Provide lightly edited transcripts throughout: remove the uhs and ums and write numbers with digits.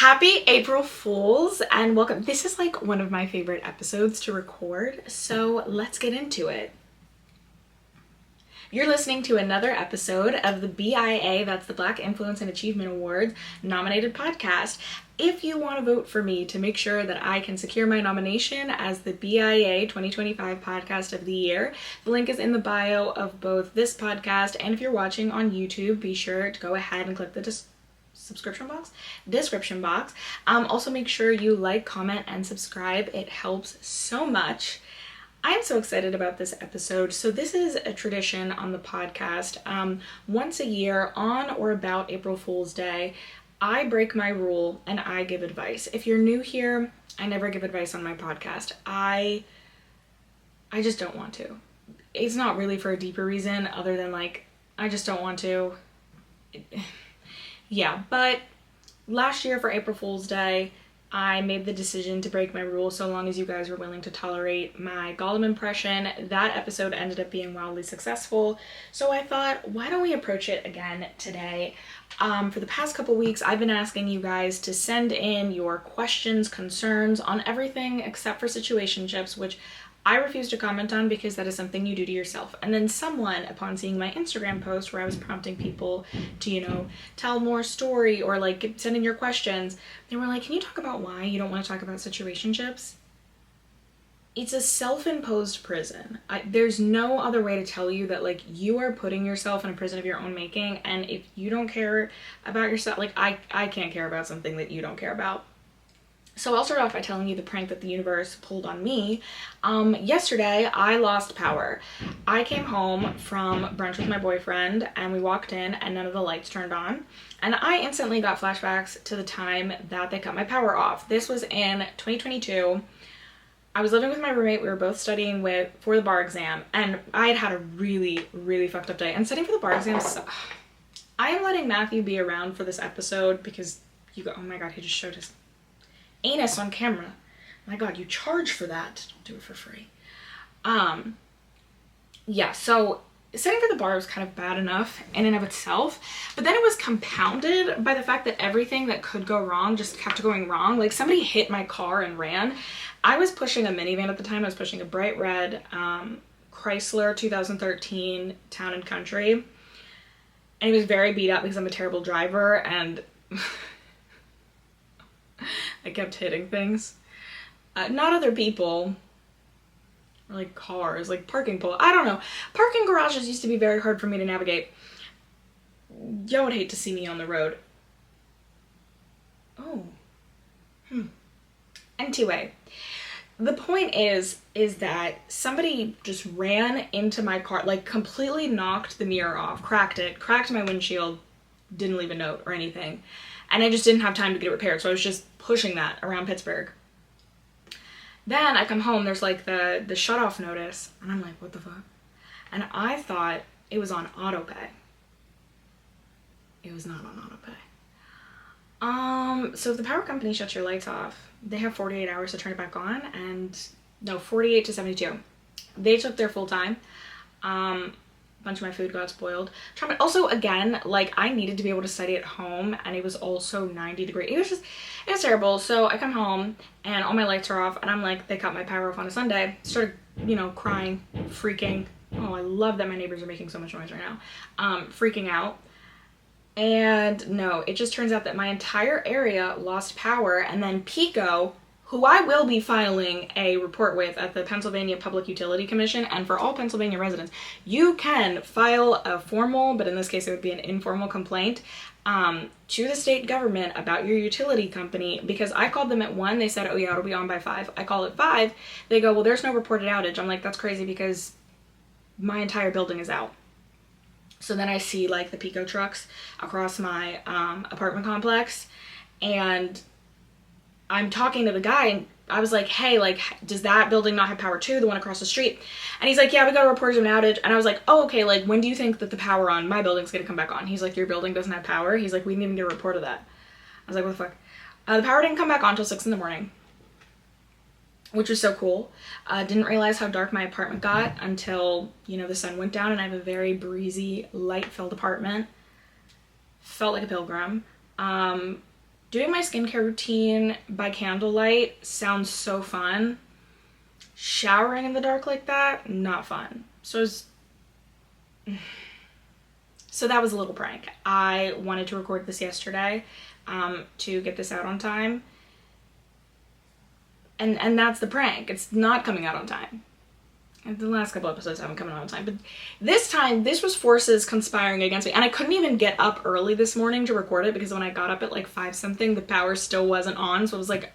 Happy April Fools and welcome. This is like one of my favorite episodes to record, so let's get into it. You're listening to another episode of the BIA, that's the Black Influence and Achievement Awards nominated podcast. If you want to vote for me to make sure that I can secure my nomination as the BIA 2025 Podcast of the Year, the link is in the bio of both this podcast, and if you're watching on YouTube, be sure to go ahead and click the description box. Also make sure you like, comment, and subscribe. It helps so much. I'm so excited about this episode. So this is a tradition on the podcast. Once a year, on or about April Fool's Day, I break my rule and I give advice. If you're new here, I never give advice on my podcast. I just don't want to. It's not really for a deeper reason other than like, I just don't want to. Yeah, but last year for April Fool's Day, I made the decision to break my rule so long as you guys were willing to tolerate my Gollum impression. That episode ended up being wildly successful, so I thought, why don't we approach it again today? For the past couple weeks, I've been asking you guys to send in your questions, concerns on everything except for situationships, which I refuse to comment on because that is something you do to yourself. And then someone, upon seeing my Instagram post where I was prompting people to, tell more story or like send in your questions, they were like, can you talk about why you don't want to talk about situationships? It's a self-imposed prison. There's no other way to tell you that, like, you are putting yourself in a prison of your own making, and if you don't care about yourself, like, I can't care about something that you don't care about. So I'll start off by telling you the prank that the universe pulled on me. Yesterday, I lost power. I came home from brunch with my boyfriend, and we walked in, and none of the lights turned on. And I instantly got flashbacks to the time that they cut my power off. This was in 2022. I was living with my roommate. We were both studying for the bar exam, and I had a really, really fucked up day. And studying for the bar exam, I am letting Matthew be around for this episode because oh my god, he just showed his anus on camera. My god, you charge for that. Don't do it for free. Yeah, so setting for the bar was kind of bad enough in and of itself, but then it was compounded by the fact that everything that could go wrong just kept going wrong. Like, somebody hit my car and ran. I was pushing a minivan at the time. I was pushing a bright red Chrysler 2013 Town and Country, and it was very beat up because I'm a terrible driver, and I kept hitting things. Not other people, or like cars, like parking pole. I don't know. Parking garages used to be very hard for me to navigate. Y'all would hate to see me on the road. Oh. Anyway, the point is that somebody just ran into my car, like completely knocked the mirror off, cracked my windshield, didn't leave a note or anything. And I just didn't have time to get it repaired, so I was just pushing that around Pittsburgh. Then I come home, there's like the shut-off notice, and I'm like, what the fuck? And I thought it was on autopay. It was not on autopay. So if the power company shuts your lights off, they have 48 hours to turn it back on, and no, 48 to 72. They took their full time. A bunch of my food got spoiled. Also, again, like, I needed to be able to study at home, and it was also 90 degrees. It was terrible. So I come home and all my lights are off, and I'm like, they cut my power off on a Sunday. Started, crying, freaking. Oh, I love that my neighbors are making so much noise right now. Freaking out. And no, it just turns out that my entire area lost power, and then PECO, who I will be filing a report with at the Pennsylvania Public Utility Commission, and for all Pennsylvania residents, you can file a formal, but in this case it would be an informal complaint, to the state government about your utility company, because I called them at 1, they said, oh yeah, it'll be on by 5. I call at 5, they go, well, there's no reported outage. I'm like, that's crazy because my entire building is out. So then I see like the PECO trucks across my apartment complex, and I'm talking to the guy, and I was like, hey, like, does that building not have power too, the one across the street? And he's like, yeah, we got a report of an outage. And I was like, oh, okay, like, when do you think that the power on my building's gonna come back on? He's like, your building doesn't have power? He's like, we didn't even get a report of that. I was like, what the fuck? The power didn't come back on until 6 in the morning, which was so cool. Didn't realize how dark my apartment got until, the sun went down, and I have a very breezy, light-filled apartment. Felt like a pilgrim. Doing my skincare routine by candlelight sounds so fun. Showering in the dark like that, not fun. So that was a little prank. I wanted to record this yesterday to get this out on time. And that's the prank. It's not coming out on time. And the last couple episodes haven't come out on time. But this time, this was forces conspiring against me. And I couldn't even get up early this morning to record it because when I got up at like 5 something, the power still wasn't on. So I was like,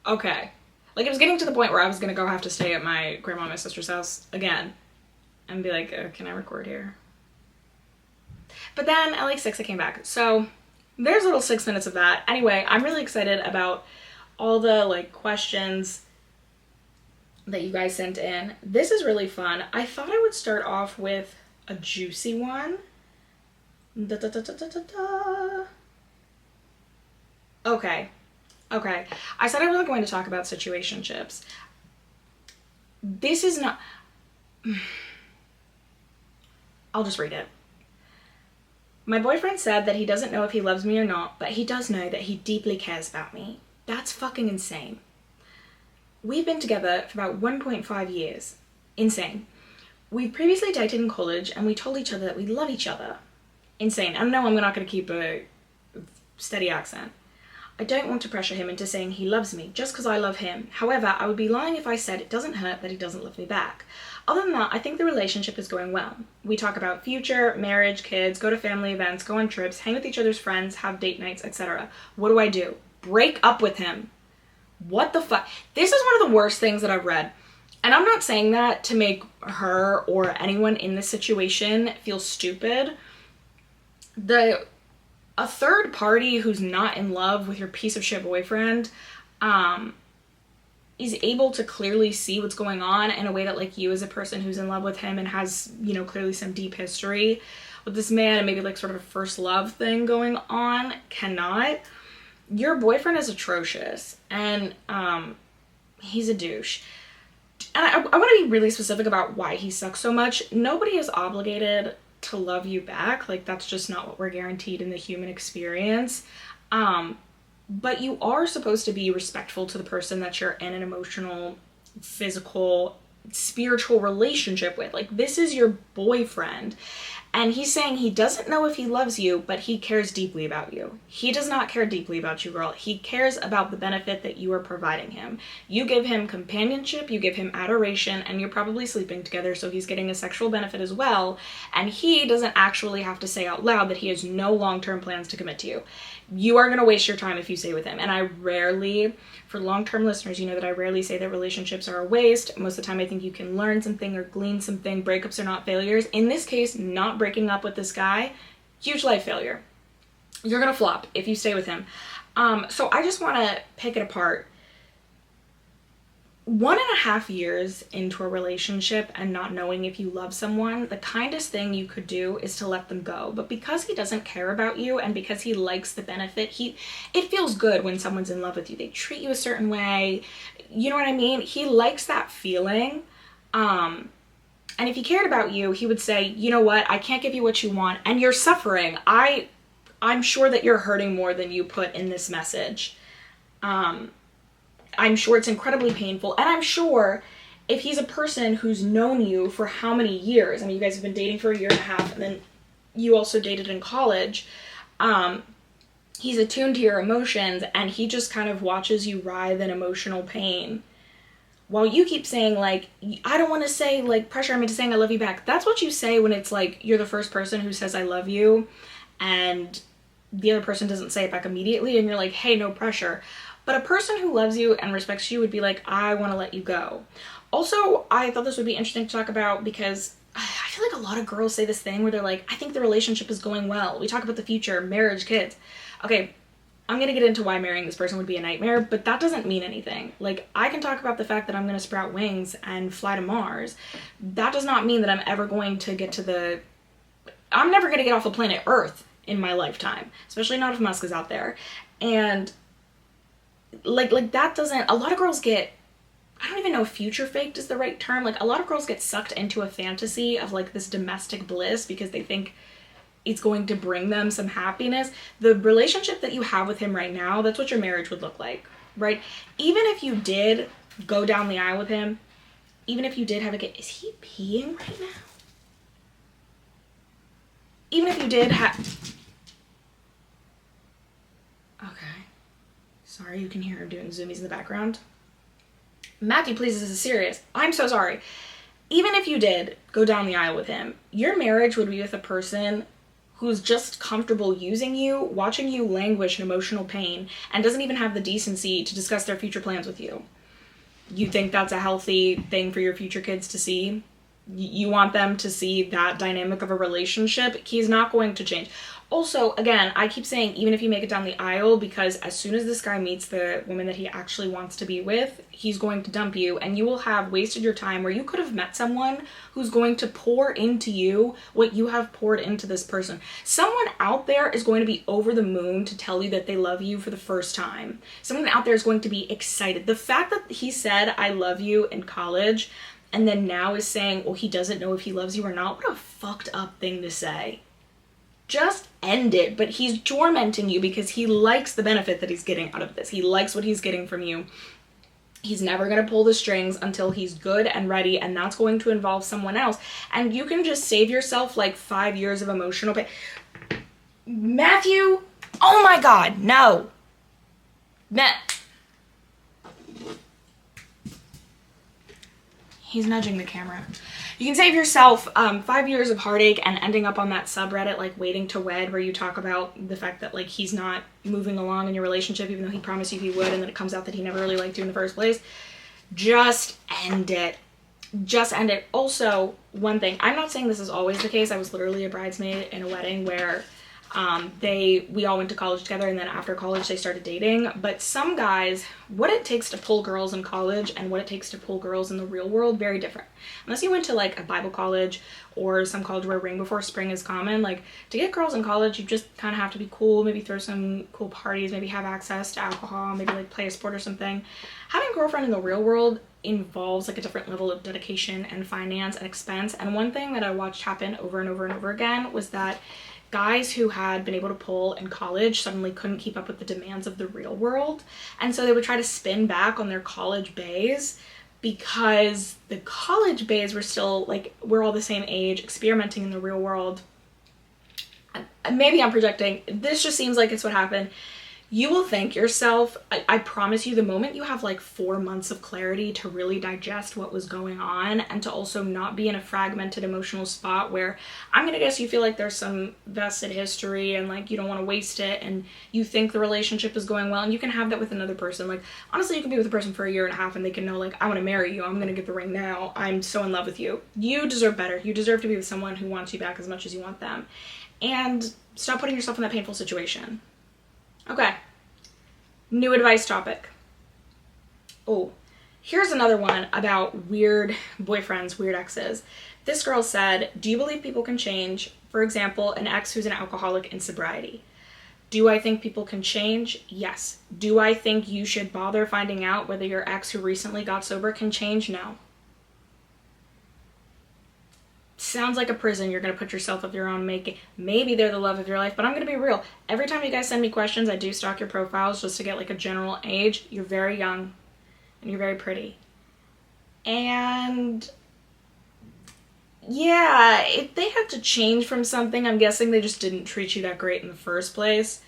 okay. Like, it was getting to the point where I was going to go have to stay at my grandma and my sister's house again. And be like, can I record here? But then at like 6, I came back. So there's a little 6 minutes of that. Anyway, I'm really excited about all the like questions that you guys sent in. This is really fun. I thought I would start off with a juicy one. Okay. I said I wasn't going to talk about situationships. This is not... I'll just read it. My boyfriend said that he doesn't know if he loves me or not, but he does know that he deeply cares about me. That's fucking insane. We've been together for about 1.5 years. Insane. We previously dated in college and we told each other that we love each other. Insane. And no, I'm not going to keep a steady accent. I don't want to pressure him into saying he loves me just because I love him. However, I would be lying if I said it doesn't hurt that he doesn't love me back. Other than that, I think the relationship is going well. We talk about future, marriage, kids, go to family events, go on trips, hang with each other's friends, have date nights, etc. What do I do? Break up with him. What the fuck? This is one of the worst things that I've read. And I'm not saying that to make her or anyone in this situation feel stupid. A third party who's not in love with your piece of shit boyfriend is able to clearly see what's going on in a way that like you as a person who's in love with him and has, you know, clearly some deep history with this man and maybe like sort of a first love thing going on cannot. Your boyfriend is atrocious and he's a douche. And I want to be really specific about why he sucks so much. Nobody is obligated to love you back. Like, that's just not what we're guaranteed in the human experience. But you are supposed to be respectful to the person that you're in an emotional, physical, spiritual relationship with. Like, this is your boyfriend. And he's saying he doesn't know if he loves you, but he cares deeply about you. He does not care deeply about you, girl. He cares about the benefit that you are providing him. You give him companionship, you give him adoration, and you're probably sleeping together, so he's getting a sexual benefit as well. And he doesn't actually have to say out loud that he has no long-term plans to commit to you. You are going to waste your time if you stay with him. And I rarely, for long-term listeners, you know that I rarely say that relationships are a waste. Most of the time I think you can learn something or glean something. Breakups are not failures. In this case, not breaking up with this guy, huge life failure. You're going to flop if you stay with him. So I just want to pick it apart. 1.5 years into a relationship and not knowing if you love someone, the kindest thing you could do is to let them go. But because he doesn't care about you and because he likes the benefit, it feels good when someone's in love with you. They treat you a certain way. You know what I mean? He likes that feeling. And if he cared about you, he would say, you know what? I can't give you what you want and you're suffering. I'm sure that you're hurting more than you put in this message. I'm sure it's incredibly painful. And I'm sure if he's a person who's known you for how many years, I mean, you guys have been dating for 1.5 years and then you also dated in college. He's attuned to your emotions and he just kind of watches you writhe in emotional pain. While you keep saying like, I don't want to say like pressure him into saying I love you back. That's what you say when it's like, you're the first person who says I love you and the other person doesn't say it back immediately and you're like, hey, no pressure. But a person who loves you and respects you would be like, I want to let you go. Also, I thought this would be interesting to talk about because I feel like a lot of girls say this thing where they're like, I think the relationship is going well. We talk about the future, marriage, kids. Okay, I'm going to get into why marrying this person would be a nightmare, but that doesn't mean anything. Like, I can talk about the fact that I'm going to sprout wings and fly to Mars. That does not mean that I'm ever going to get to I'm never going to get off of planet Earth in my lifetime, especially not if Musk is out there. And like that doesn't, a lot of girls get, I don't even know if future faked is the right term. Like, a lot of girls get sucked into a fantasy of like this domestic bliss because they think it's going to bring them some happiness. The relationship that you have with him right now, that's what your marriage would look like, right? Even if you did go down the aisle with him, even if you did have a kid, is he peeing right now? Even if you did have, okay, sorry, you can hear him doing zoomies in the background. Matthew, please, this is serious. I'm so sorry. Even if you did go down the aisle with him, your marriage would be with a person who's just comfortable using you, watching you languish in emotional pain, and doesn't even have the decency to discuss their future plans with you. You think that's a healthy thing for your future kids to see? You want them to see that dynamic of a relationship? He's not going to change. Also, again, I keep saying even if you make it down the aisle, because as soon as this guy meets the woman that he actually wants to be with, he's going to dump you, and you will have wasted your time where you could have met someone who's going to pour into you what you have poured into this person. Someone out there is going to be over the moon to tell you that they love you for the first time. Someone out there is going to be excited. The fact that he said, I love you in college, and then now is saying, well, he doesn't know if he loves you or not, what a fucked up thing to say. Just end it. But he's tormenting you because he likes the benefit that he's getting out of this. He likes what he's getting from you. He's never going to pull the strings until he's good and ready, and that's going to involve someone else. And you can just save yourself like 5 years of emotional pain. Matthew, oh my God, no. He's nudging the camera. You can save yourself 5 years of heartache and ending up on that subreddit like Waiting to Wed, where you talk about the fact that like he's not moving along in your relationship even though he promised you he would, and then it comes out that he never really liked you in the first place. Just end it. Just end it. Also, one thing, I'm not saying this is always the case. I was literally a bridesmaid in a wedding where we all went to college together, and then after college they started dating. But some guys, what it takes to pull girls in college and what it takes to pull girls in the real world, very different. Unless you went to like a Bible college or some college where Ring Before Spring is common, like to get girls in college, you just kind of have to be cool, maybe throw some cool parties, maybe have access to alcohol, maybe like play a sport or something. Having a girlfriend in the real world involves like a different level of dedication and finance and expense. And one thing that I watched happen over and over and over again was that guys who had been able to pull in college suddenly couldn't keep up with the demands of the real world. And so they would try to spin back on their college bays because the college bays were still like, we're all the same age, experimenting in the real world. Maybe I'm projecting. This just seems like it's what happened. You will thank yourself. I promise you, the moment you have like 4 months of clarity to really digest what was going on and to also not be in a fragmented emotional spot where I'm gonna guess you feel like there's some vested history and like you don't want to waste it and you think the relationship is going well, and you can have that with another person. Like honestly, you can be with a person for 1.5 years and they can know like, I want to marry you, I'm gonna get the ring now, I'm so in love with you. You deserve better. You deserve to be with someone who wants you back as much as you want them. And stop putting yourself in that painful situation. Okay, new advice topic. Oh, here's another one about weird boyfriends, weird exes. This girl said, do you believe people can change? For example, an ex who's an alcoholic in sobriety. Do I think people can change? Yes. Do I think you should bother finding out whether your ex who recently got sober can change? No. Sounds like a prison you're going to put yourself of your own making. Maybe they're the love of your life, but I'm going to be real. Every time you guys send me questions, I do stalk your profiles just to get like a general age. You're very young and you're very pretty. And yeah, if they had to change from something, I'm guessing they just didn't treat you that great in the first place.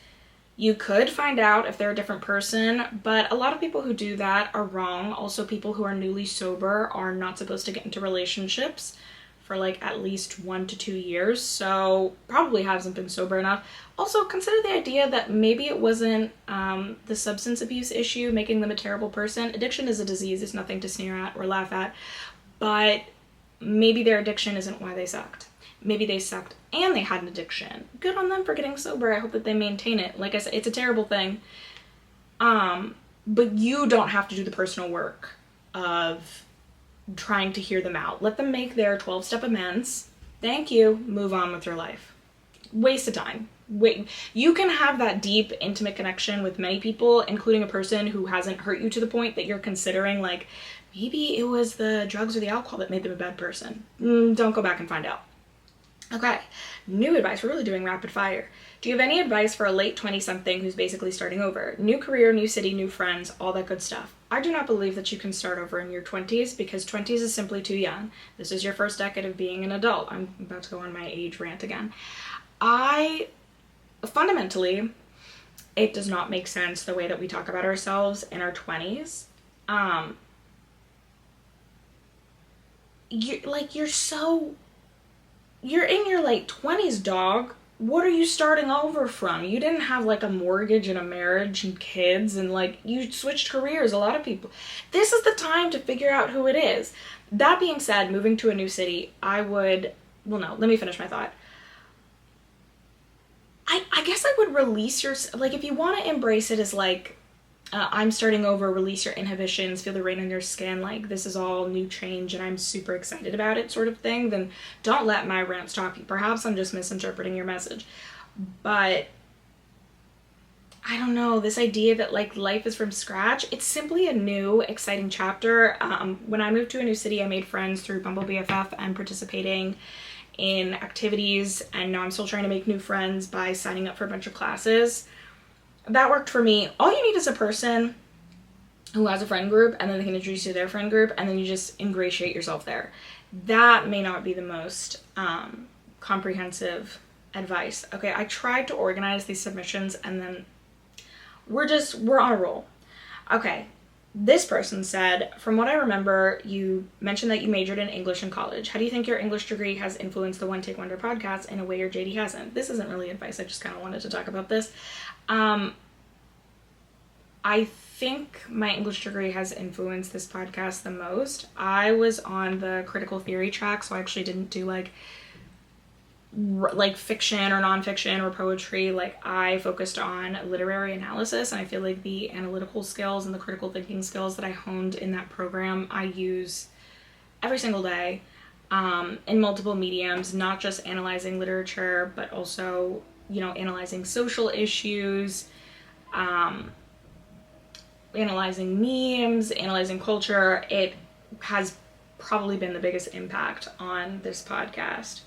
You could find out if they're a different person, but a lot of people who do that are wrong. Also, people who are newly sober are not supposed to get into relationships for like at least 1 to 2 years, so probably hasn't been sober enough. Also, consider the idea that maybe it wasn't the substance abuse issue making them a terrible person. Addiction is a disease, it's nothing to sneer at or laugh at, but maybe their addiction isn't why they sucked. Maybe they sucked and they had an addiction. Good on them for getting sober. I hope that they maintain it. Like I said, it's a terrible thing. But you don't have to do the personal work of trying to hear them out. Let them make their 12-step amends. Thank you. Move on with your life. Waste of time. Wait, you can have that deep, intimate connection with many people, including a person who hasn't hurt you to the point that you're considering like, maybe it was the drugs or the alcohol that made them a bad person. Don't go back and find out. Okay, new advice. We're really doing rapid fire. Do you have any advice for a late 20-something who's basically starting over? New career, new city, new friends, all that good stuff. I do not believe that you can start over in your 20s because 20s is simply too young. This is your first decade of being an adult. I'm about to go on my age rant again. Fundamentally, it does not make sense the way that we talk about ourselves in our 20s. You're in your late 20s, dog. What are you starting over from? You didn't have like a mortgage and a marriage and kids and like you switched careers. A lot of people. This is the time to figure out who it is. That being said, moving to a new city, let me finish my thought. I guess I would release like if you want to embrace it as like I'm starting over, release your inhibitions, feel the rain on your skin, like this is all new change and I'm super excited about it sort of thing, then don't let my rant stop you. Perhaps I'm just misinterpreting your message. But I don't know, this idea that like life is from scratch, it's simply a new, exciting chapter. When I moved to a new city, I made friends through Bumble BFF and participating in activities, and now I'm still trying to make new friends by signing up for a bunch of classes. That worked for me. All you need is a person who has a friend group, and then they can introduce you to their friend group, and then you just ingratiate yourself there. That may not be the most comprehensive advice. Okay, I tried to organize these submissions, and then we're on a roll. Okay, this person said, from what I remember, you mentioned that you majored in English in college. How do you think your English degree has influenced the One Take Wonder podcast in a way your JD hasn't? This isn't really advice. I just kind of wanted to talk about this. I think my English degree has influenced this podcast the most. I was on the critical theory track, so I actually didn't do like fiction or nonfiction or poetry. Like I focused on literary analysis, and I feel like the analytical skills and the critical thinking skills that I honed in that program I use every single day in multiple mediums, not just analyzing literature but also analyzing social issues, analyzing memes, analyzing culture. It has probably been the biggest impact on this podcast.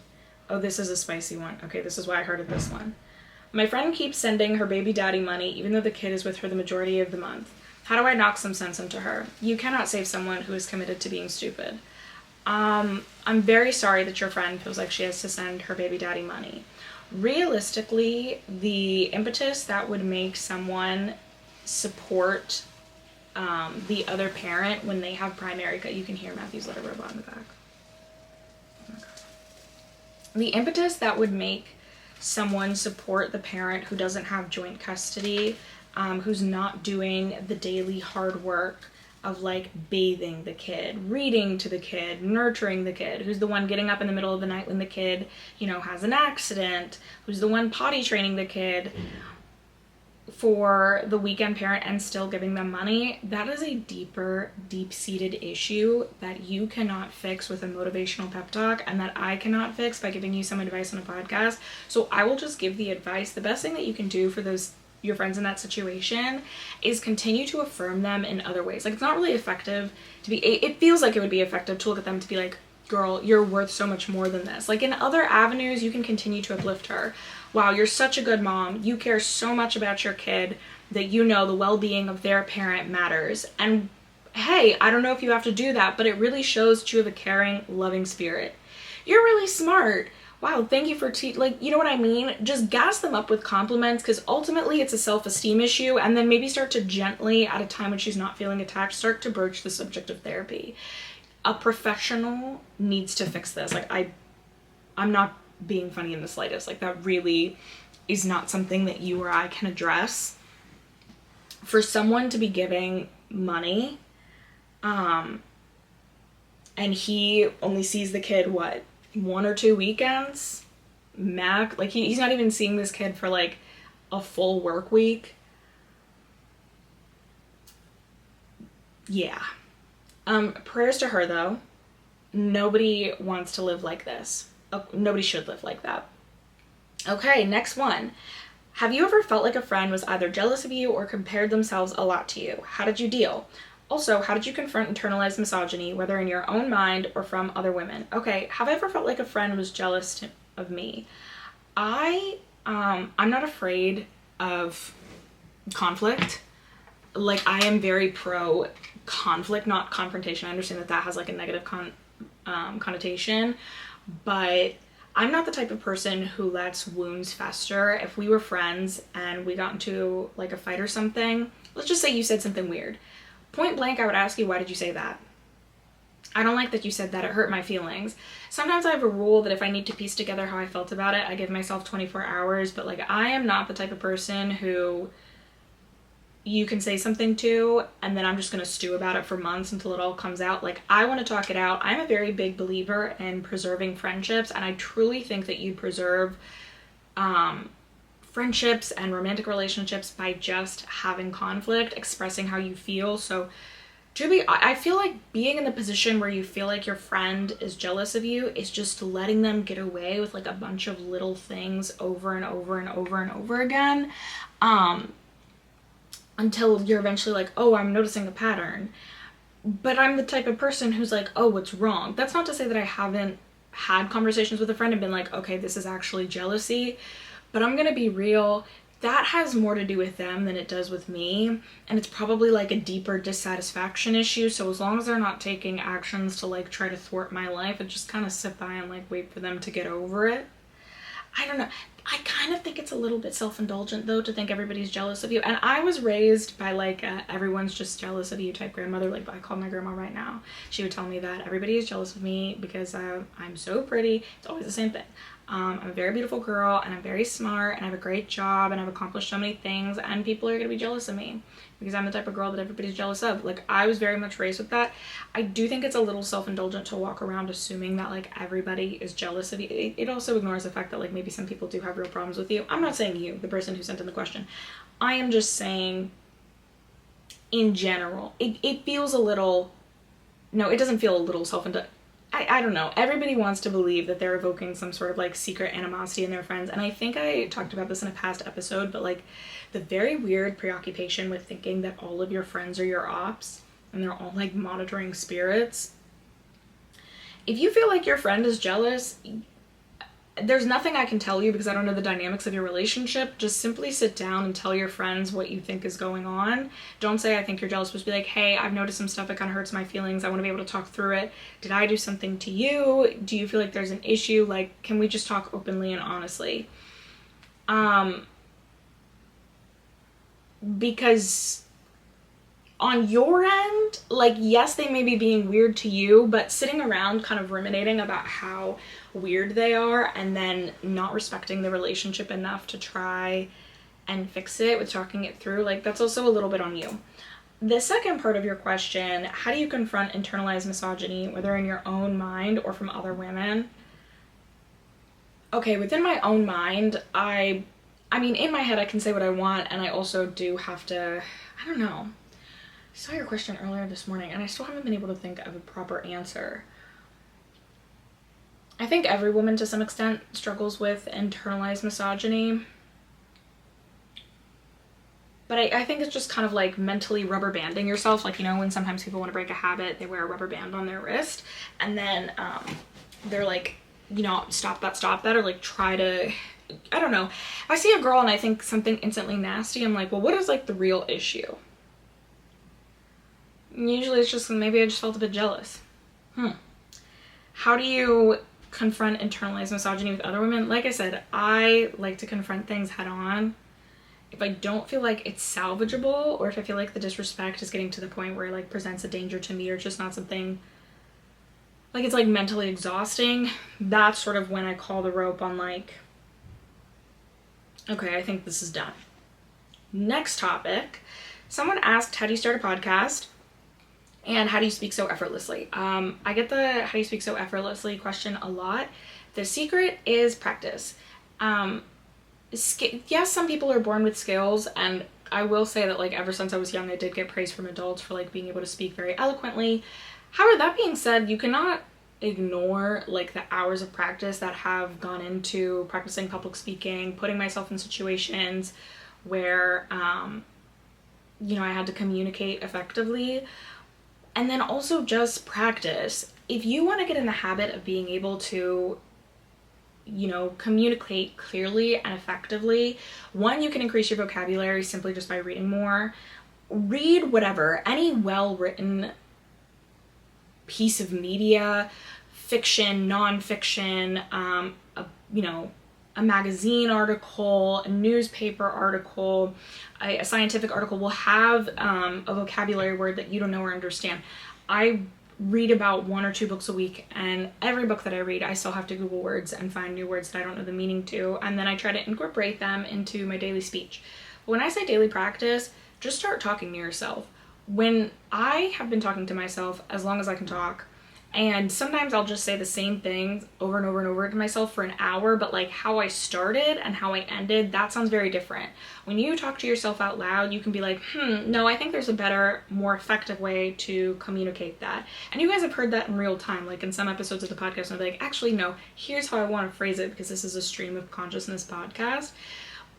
Oh, this is a spicy one. Okay, this is why I hearted this one. My friend keeps sending her baby daddy money even though the kid is with her the majority of the month. How do I knock some sense into her? You cannot save someone who is committed to being stupid. I'm very sorry that your friend feels like she has to send her baby daddy money. Realistically, the impetus that would make someone support the other parent when they have primary, you can hear Matthew's letter robot in the back. Oh my God. The impetus that would make someone support the parent who doesn't have joint custody, who's not doing the daily hard work of like bathing the kid, reading to the kid, nurturing the kid, who's the one getting up in the middle of the night when the kid, has an accident, who's the one potty training the kid for the weekend parent and still giving them money. That is a deeper, deep-seated issue that you cannot fix with a motivational pep talk, and that I cannot fix by giving you some advice on a podcast. So I will just give the advice. The best thing that you can do for your friends in that situation is continue to affirm them in other ways. Like, it's not really effective it feels like it would be effective to look at them to be like, girl, you're worth so much more than this. Like in other avenues, you can continue to uplift her. Wow, you're such a good mom. You care so much about your kid that the well-being of their parent matters. And hey, I don't know if you have to do that, but it really shows that you have a caring, loving spirit. You're really smart. Wow, thank you for you know what I mean? Just gas them up with compliments, because ultimately it's a self-esteem issue, and then maybe start to gently, at a time when she's not feeling attacked, start to broach the subject of therapy. A professional needs to fix this. Like, I'm not being funny in the slightest. Like, that really is not something that you or I can address. For someone to be giving money, and he only sees the kid, 1 or 2 weekends? Mac? Like, he's not even seeing this kid for, like, a full work week. Yeah. Prayers to her, though. Nobody wants to live like this. Nobody should live like that. Okay, next one. Have you ever felt like a friend was either jealous of you or compared themselves a lot to you? How did you deal? Also, how did you confront internalized misogyny, whether in your own mind or from other women? Okay, have I ever felt like a friend was jealous of me. I'm not afraid of conflict. Like, I am very pro conflict, not confrontation. I understand that that has like a negative connotation, but I'm not the type of person who lets wounds fester. If we were friends and we got into like a fight or something, let's just say you said something weird. Point blank, I would ask you, why did you say that? I don't like that you said that. It hurt my feelings. Sometimes I have a rule that if I need to piece together how I felt about it, I give myself 24 hours. But like, I am not the type of person who you can say something to and then I'm just going to stew about it for months until it all comes out. Like, I want to talk it out. I'm a very big believer in preserving friendships, and I truly think that you preserve friendships and romantic relationships by just having conflict, expressing how you feel. So truly, I feel like being in the position where you feel like your friend is jealous of you is just letting them get away with like a bunch of little things over and over and over and over again, until you're eventually like, oh, I'm noticing a pattern. But I'm the type of person who's like, oh, what's wrong? That's not to say that I haven't had conversations with a friend and been like, okay, this is actually jealousy. But I'm gonna be real, that has more to do with them than it does with me. And it's probably like a deeper dissatisfaction issue. So as long as they're not taking actions to like try to thwart my life, I just kind of sit by and like wait for them to get over it. I don't know. I kind of think it's a little bit self-indulgent though to think everybody's jealous of you. And I was raised by like everyone's just jealous of you type grandmother. Like, I call my grandma right now. She would tell me that everybody is jealous of me because I'm so pretty. It's always the same thing. I'm a very beautiful girl and I'm very smart and I have a great job and I've accomplished so many things, and people are going to be jealous of me because I'm the type of girl that everybody's jealous of. Like, I was very much raised with that. I do think it's a little self-indulgent to walk around assuming that like everybody is jealous of you. It also ignores the fact that like maybe some people do have real problems with you. I'm not saying you, the person who sent in the question. I am just saying in general, it feels a little, no, it doesn't feel a little self-indulgent. I don't know. Everybody wants to believe that they're evoking some sort of like secret animosity in their friends. And I think I talked about this in a past episode, but like the very weird preoccupation with thinking that all of your friends are your ops and they're all like monitoring spirits. If you feel like your friend is jealous, there's nothing I can tell you because I don't know the dynamics of your relationship. Just simply sit down and tell your friends what you think is going on. Don't say, I think you're jealous. Just be like, hey, I've noticed some stuff that kind of hurts my feelings. I want to be able to talk through it. Did I do something to you? Do you feel like there's an issue? Like, can we just talk openly and honestly? Because on your end, like, yes, they may be being weird to you, but sitting around kind of ruminating about how weird they are and then not respecting the relationship enough to try and fix it with talking it through, like, that's also a little bit on you. The second part of your question, how do you confront internalized misogyny, whether in your own mind or from other women? Okay, within my own mind, I mean, in my head, I can say what I want, and I also do have to, I don't know. I saw your question earlier this morning, and I still haven't been able to think of a proper answer. I think every woman, to some extent, struggles with internalized misogyny. But I think it's just kind of like mentally rubber banding yourself. Like, you know, when sometimes people want to break a habit, they wear a rubber band on their wrist, and then they're like, you know, stop that, or like try to, I don't know. If I see a girl and I think something instantly nasty, I'm like, well, what is like the real issue? Usually it's just maybe I just felt a bit jealous. How do you confront internalized misogyny with other women? Like I said, I like to confront things head on. If I don't feel like it's salvageable, or if I feel like the disrespect is getting to the point where it like presents a danger to me, or just not something like it's like mentally exhausting, that's sort of when I call the rope on like, okay, I think this is done. Next topic. Someone asked, how do you start a podcast? And how do you speak so effortlessly? I get the how do you speak so effortlessly question a lot. The secret is practice. Yes, some people are born with skills, and I will say that like ever since I was young, I did get praise from adults for like being able to speak very eloquently. However, that being said, you cannot ignore like the hours of practice that have gone into practicing public speaking, putting myself in situations where you know, I had to communicate effectively. And then also just practice. If you want to get in the habit of being able to communicate clearly and effectively. One, you can increase your vocabulary simply just by reading more. Read whatever, any well-written piece of media, fiction, nonfiction, a magazine article, a newspaper article, a scientific article will have a vocabulary word that you don't know or understand. I read about 1 or 2 books a week, and every book that I read, I still have to Google words and find new words that I don't know the meaning to, and then I try to incorporate them into my daily speech. But when I say daily practice, just start talking to yourself. When I have been talking to myself as long as I can talk, and sometimes I'll just say the same things over and over and over to myself for an hour, but like how I started and how I ended, that sounds very different. When you talk to yourself out loud, you can be like, no, I think there's a better, more effective way to communicate that. And you guys have heard that in real time, like in some episodes of the podcast, I'll be like, actually, no, here's how I want to phrase it because this is a stream of consciousness podcast.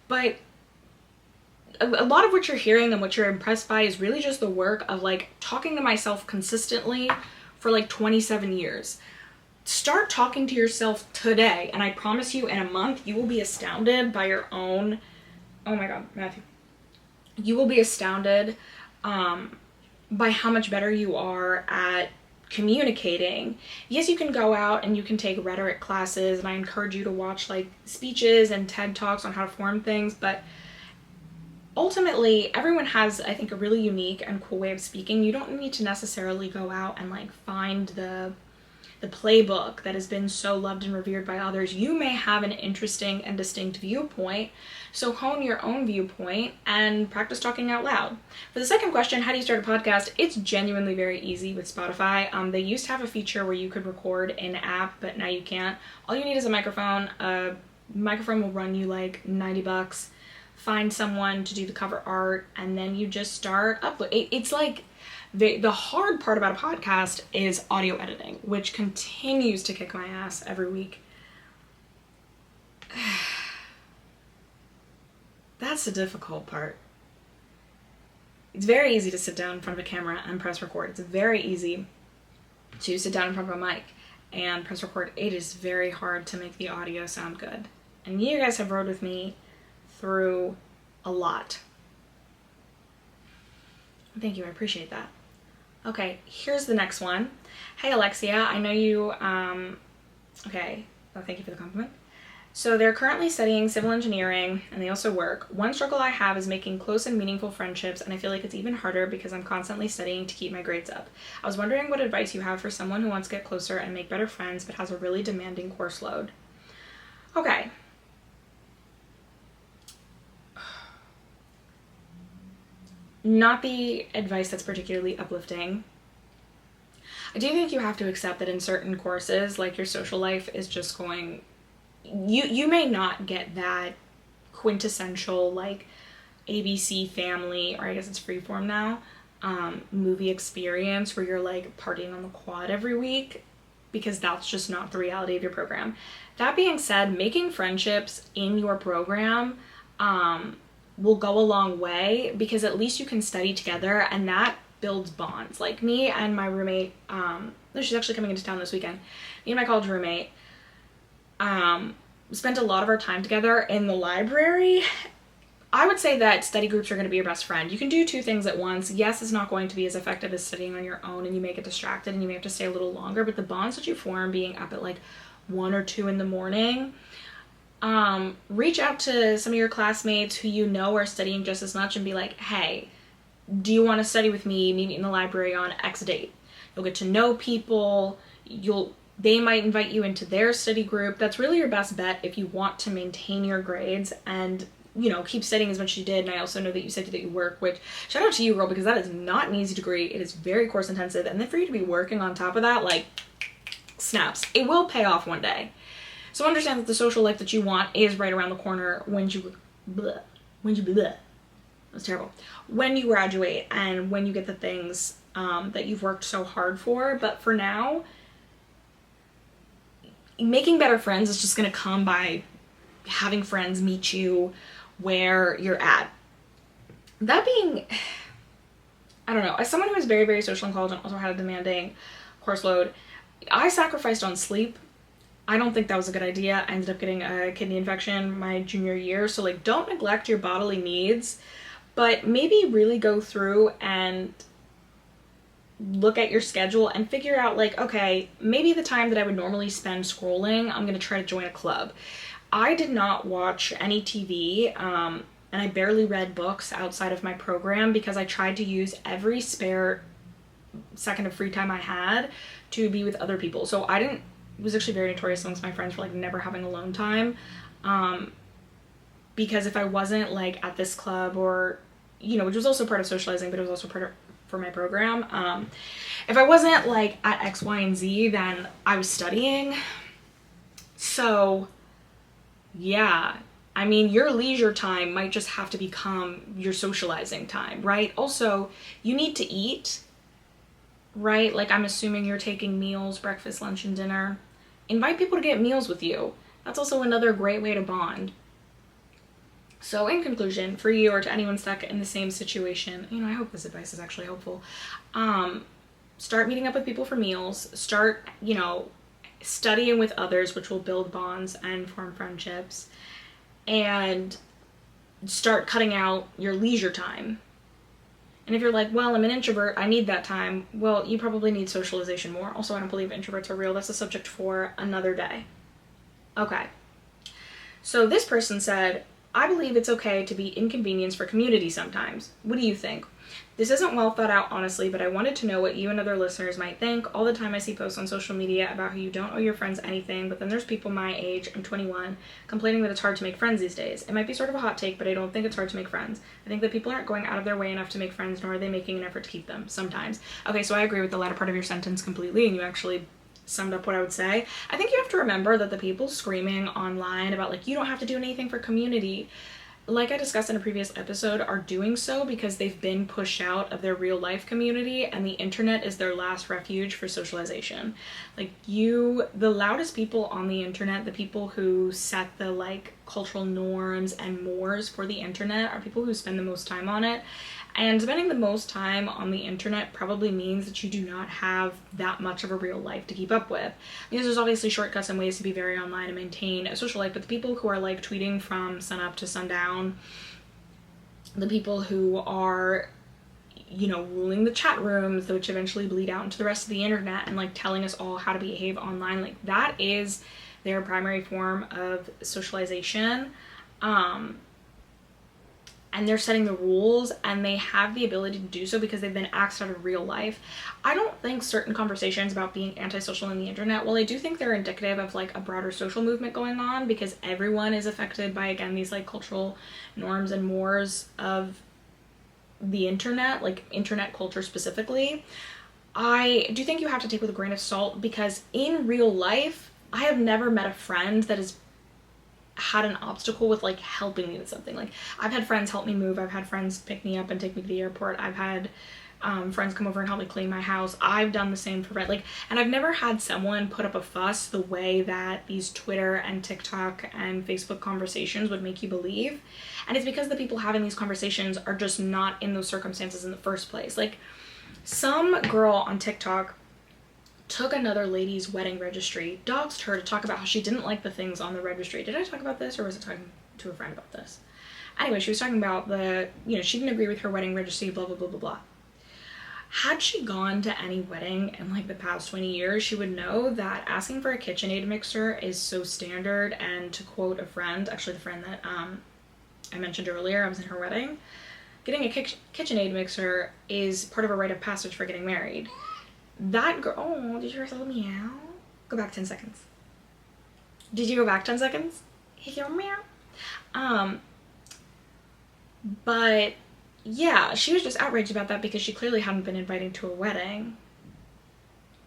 But a lot of what you're hearing and what you're impressed by is really just the work of like talking to myself consistently for like 27 years. Start talking to yourself today, and I promise you in a month you will be astounded by your own, oh my god, Matthew, you will be astounded by how much better you are at communicating. Yes, you can go out and you can take rhetoric classes, and I encourage you to watch like speeches and TED Talks on how to form things, but ultimately, everyone has, I think, a really unique and cool way of speaking. You don't need to necessarily go out and like find the playbook that has been so loved and revered by others. You may have an interesting and distinct viewpoint, so hone your own viewpoint and practice talking out loud. For the second question, how do you start a podcast? It's genuinely very easy with Spotify. They used to have a feature where you could record in app, but now you can't. All you need is a microphone. A microphone will run you like $90. Find someone to do the cover art, and then you just start upload. It's like the hard part about a podcast is audio editing, which continues to kick my ass every week. That's the difficult part. It's very easy to sit down in front of a camera and press record. It's very easy to sit down in front of a mic and press record. It is very hard to make the audio sound good. And you guys have rode with me through a lot. Thank you, I appreciate that. Okay, here's the next one. Hey Alexia, I know you, okay, well, thank you for the compliment. So they're currently studying civil engineering and they also work. One struggle I have is making close and meaningful friendships, and I feel like it's even harder because I'm constantly studying to keep my grades up. I was wondering what advice you have for someone who wants to get closer and make better friends but has a really demanding course load. Okay. Not the advice that's particularly uplifting. I do think you have to accept that in certain courses, like your social life is just going, you may not get that quintessential like ABC family, or I guess it's Freeform now, movie experience where you're like partying on the quad every week, because that's just not the reality of your program. That being said, making friendships in your program will go a long way, because at least you can study together and that builds bonds. Like me and my roommate, she's actually coming into town this weekend. Me and my college roommate spent a lot of our time together in the library. I would say that study groups are going to be your best friend. You can do 2 things at once. Yes, it's not going to be as effective as studying on your own, and you may get distracted and you may have to stay a little longer, but the bonds that you form being up at like 1 or 2 in the morning, reach out to some of your classmates who you know are studying just as much and be like, hey, do you want to study with me? Meet me in the library on X date. You'll get to know people. They might invite you into their study group. That's really your best bet if you want to maintain your grades and, keep studying as much as you did. And I also know that you said that you work, which shout out to you, girl, because that is not an easy degree. It is very course intensive. And then for you to be working on top of that, like, snaps. It will pay off one day. So understand that the social life that you want is right around the corner when you that's terrible. When you graduate and when you get the things that you've worked so hard for. But for now, making better friends is just going to come by having friends meet you where you're at. That being, I don't know, as someone who was very, very social in college and also had a demanding course load, I sacrificed on sleep I don't think that was a good idea. I ended up getting a kidney infection my junior year. So like, don't neglect your bodily needs, but maybe really go through and look at your schedule and figure out like, okay, maybe the time that I would normally spend scrolling, I'm going to try to join a club. I did not watch any TV, and I barely read books outside of my program because I tried to use every spare second of free time I had to be with other people. So I didn't, it was actually very notorious amongst my friends for like never having alone time. Because if I wasn't like at this club or, you know, which was also part of socializing, but it was also part of for my program. If I wasn't like at X, Y, and Z, then I was studying. So yeah, I mean, your leisure time might just have to become your socializing time, right? Also, you need to eat, right? Like, I'm assuming you're taking meals, breakfast, lunch, and dinner. Invite people to get meals with you. That's also another great way to bond. So in conclusion, for you or to anyone stuck in the same situation, you know, I hope this advice is actually helpful. Start meeting up with people for meals. Start, you know, studying with others, which will build bonds and form friendships. And start cutting out your leisure time. And if you're like, well, I'm an introvert, I need that time, well, you probably need socialization more. Also, I don't believe introverts are real. That's a subject for another day. Okay. So this person said, I believe it's okay to be inconvenienced for community sometimes. What do you think? This isn't well thought out, honestly, but I wanted to know what you and other listeners might think. All the time I see posts on social media about how you don't owe your friends anything, but then there's people my age, I'm 21, complaining that it's hard to make friends these days. It might be sort of a hot take, but I don't think it's hard to make friends. I think that people aren't going out of their way enough to make friends, nor are they making an effort to keep them, sometimes. Okay, so I agree with the latter part of your sentence completely, and you actually summed up what I would say. I think you have to remember that the people screaming online about like, you don't have to do anything for community, like I discussed in a previous episode, are doing so because they've been pushed out of their real life community and the internet is their last refuge for socialization. Like the loudest people on the internet, the people who set the like cultural norms and mores for the internet are people who spend the most time on it. And spending the most time on the internet probably means that you do not have that much of a real life to keep up with. Because there's obviously shortcuts and ways to be very online and maintain a social life, but the people who are like tweeting from sunup to sundown, the people who are, you know, ruling the chat rooms, which eventually bleed out into the rest of the internet and like telling us all how to behave online, like that is their primary form of socialization. And they're setting the rules and they have the ability to do so because they've been axed out of real life. I don't think certain conversations about being antisocial on the internet, well, I do think they're indicative of like a broader social movement going on because everyone is affected by, again, these like cultural norms and mores of the internet, like internet culture specifically. I do think you have to take with a grain of salt because in real life, I have never met a friend that has had an obstacle with like helping me with something. Like I've had friends help me move, I've had friends pick me up and take me to the airport, I've had friends come over and help me clean my house, I've done the same for like, and I've never had someone put up a fuss the way that these Twitter and TikTok and Facebook conversations would make you believe. And it's because the people having these conversations are just not in those circumstances in the first place. Like some girl on TikTok took another lady's wedding registry, doxed her to talk about how she didn't like the things on the registry. Did I talk about this or was I talking to a friend about this? Anyway, she was talking about she didn't agree with her wedding registry, blah, blah, blah, blah, blah. Had she gone to any wedding in like the past 20 years, she would know that asking for a KitchenAid mixer is so standard. And to quote a friend, actually the friend that I mentioned earlier, I was in her wedding, getting a KitchenAid mixer is part of a rite of passage for getting married. That girl, oh, did you hear a meow? Go back 10 seconds. Did you go back 10 seconds? Hear meow? But yeah, she was just outraged about that because she clearly hadn't been invited to a wedding.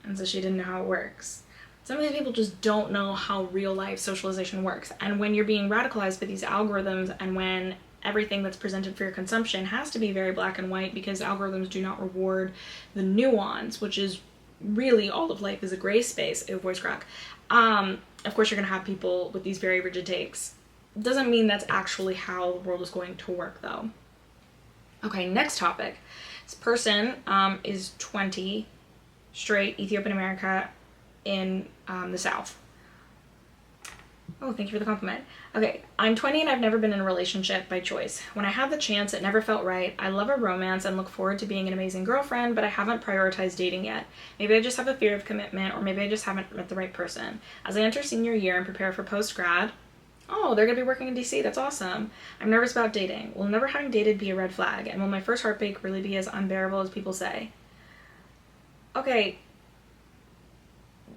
And so she didn't know how it works. Some of these people just don't know how real life socialization works. And when you're being radicalized by these algorithms and when everything that's presented for your consumption has to be very black and white because algorithms do not reward the nuance, which is really all of life is a gray space. Voice crack. Of course, you're going to have people with these very rigid takes. Doesn't mean that's actually how the world is going to work, though. Okay, next topic. This person is 20, straight, Ethiopian American in the South. Oh, thank you for the compliment. Okay, I'm 20 and I've never been in a relationship by choice. When I had the chance, it never felt right. I love a romance and look forward to being an amazing girlfriend, but I haven't prioritized dating yet. Maybe I just have a fear of commitment, or maybe I just haven't met the right person. As I enter senior year and prepare for post-grad, oh, they're gonna be working in DC, that's awesome. I'm nervous about dating. Will never having dated be a red flag? And will my first heartbreak really be as unbearable as people say? Okay,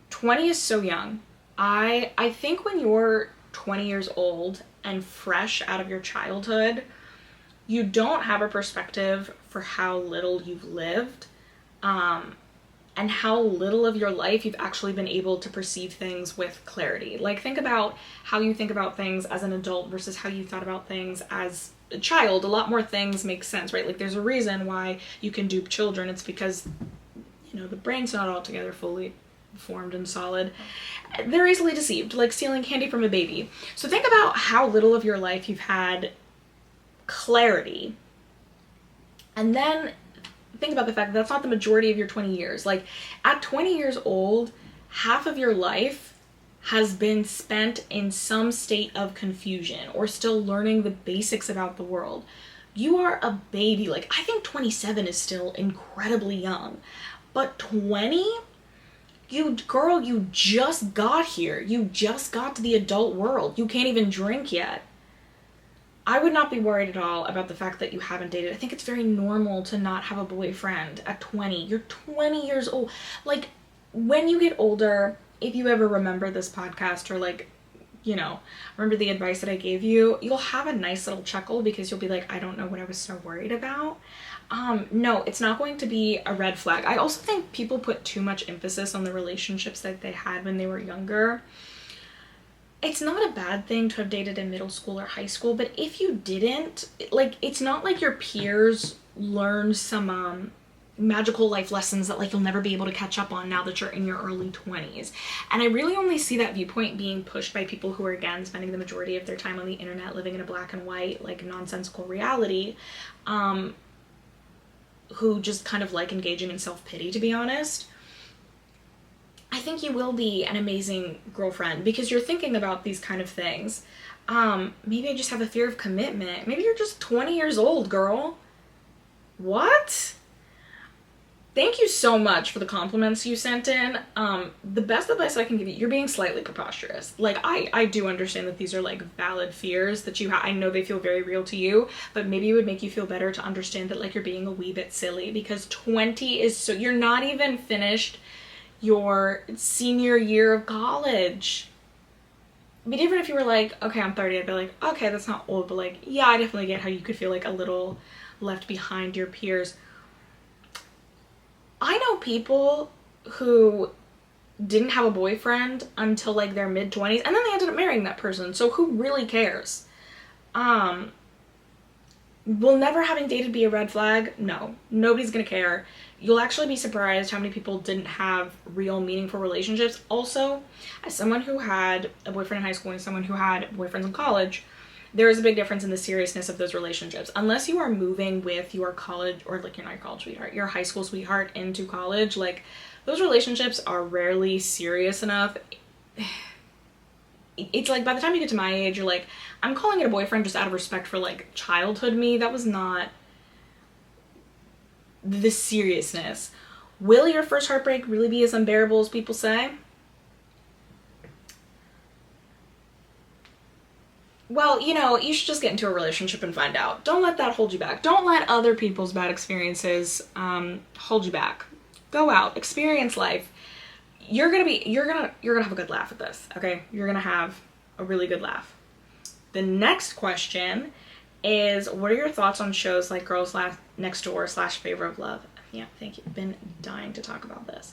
20 is so young. I think when you're 20 years old and fresh out of your childhood, you don't have a perspective for how little you've lived, and how little of your life you've actually been able to perceive things with clarity. Like, think about how you think about things as an adult versus how you thought about things as a child. A lot more things make sense, right? Like, there's a reason why you can dupe children. It's because, you know, the brain's not altogether fully formed and solid. They're easily deceived, like stealing candy from a baby. So think about how little of your life you've had clarity, and then think about the fact that that's not the majority of your 20 years. Like, at 20 years old, half of your life has been spent in some state of confusion or still learning the basics about the world. You are a baby. Like, I think 27 is still incredibly young, but 20, girl, you just got here. You just got to the adult world. You can't even drink yet. I would not be worried at all about the fact that you haven't dated. I think it's very normal to not have a boyfriend at 20. You're 20 years old. Like, when you get older, if you ever remember this podcast, or like, you know, remember the advice that I gave you, you'll have a nice little chuckle because you'll be like, I don't know what I was so worried about. No, it's not going to be a red flag. I also think people put too much emphasis on the relationships that they had when they were younger. It's not a bad thing to have dated in middle school or high school, but if you didn't, like, it's not like your peers learned some magical life lessons that, like, you'll never be able to catch up on now that you're in your early 20s. And I really only see that viewpoint being pushed by people who are, again, spending the majority of their time on the internet living in a black and white, like, nonsensical reality, who just kind of like engaging in self-pity, to be honest. I think you will be an amazing girlfriend because you're thinking about these kind of things. Maybe I just have a fear of commitment. Maybe you're just 20 years old, girl. What? Thank you so much for the compliments you sent in. The best advice I can give you, you're being slightly preposterous. Like, I do understand that these are, like, valid fears that you have. I know they feel very real to you, but maybe it would make you feel better to understand that, like, you're being a wee bit silly, because 20 is so, you're not even finished your senior year of college. It'd be different if you were like, okay, I'm 30, I'd be like, okay, that's not old, but, like, yeah, I definitely get how you could feel like a little left behind your peers. I know people who didn't have a boyfriend until, like, their mid-20s, and then they ended up marrying that person, so who really cares? Will never having dated be a red flag? No. Nobody's gonna care. You'll actually be surprised how many people didn't have real meaningful relationships. Also, as someone who had a boyfriend in high school and someone who had boyfriends in college, there is a big difference in the seriousness of those relationships. Unless you are moving with your college, or, like, you're not your college sweetheart, your high school sweetheart into college, like, those relationships are rarely serious enough. It's like, by the time you get to my age, you're like, I'm calling it a boyfriend just out of respect for, like, childhood me. That was not the seriousness. Will your first heartbreak really be as unbearable as people say? Well, you know, you should just get into a relationship and find out. Don't let that hold you back. Don't let other people's bad experiences hold you back. Go out, experience life. You're gonna have a good laugh at this, okay? You're gonna have a really good laugh. The next question is, what are your thoughts on shows like Girls Next Door / Flavor of Love? Yeah, thank you. Been dying to talk about this.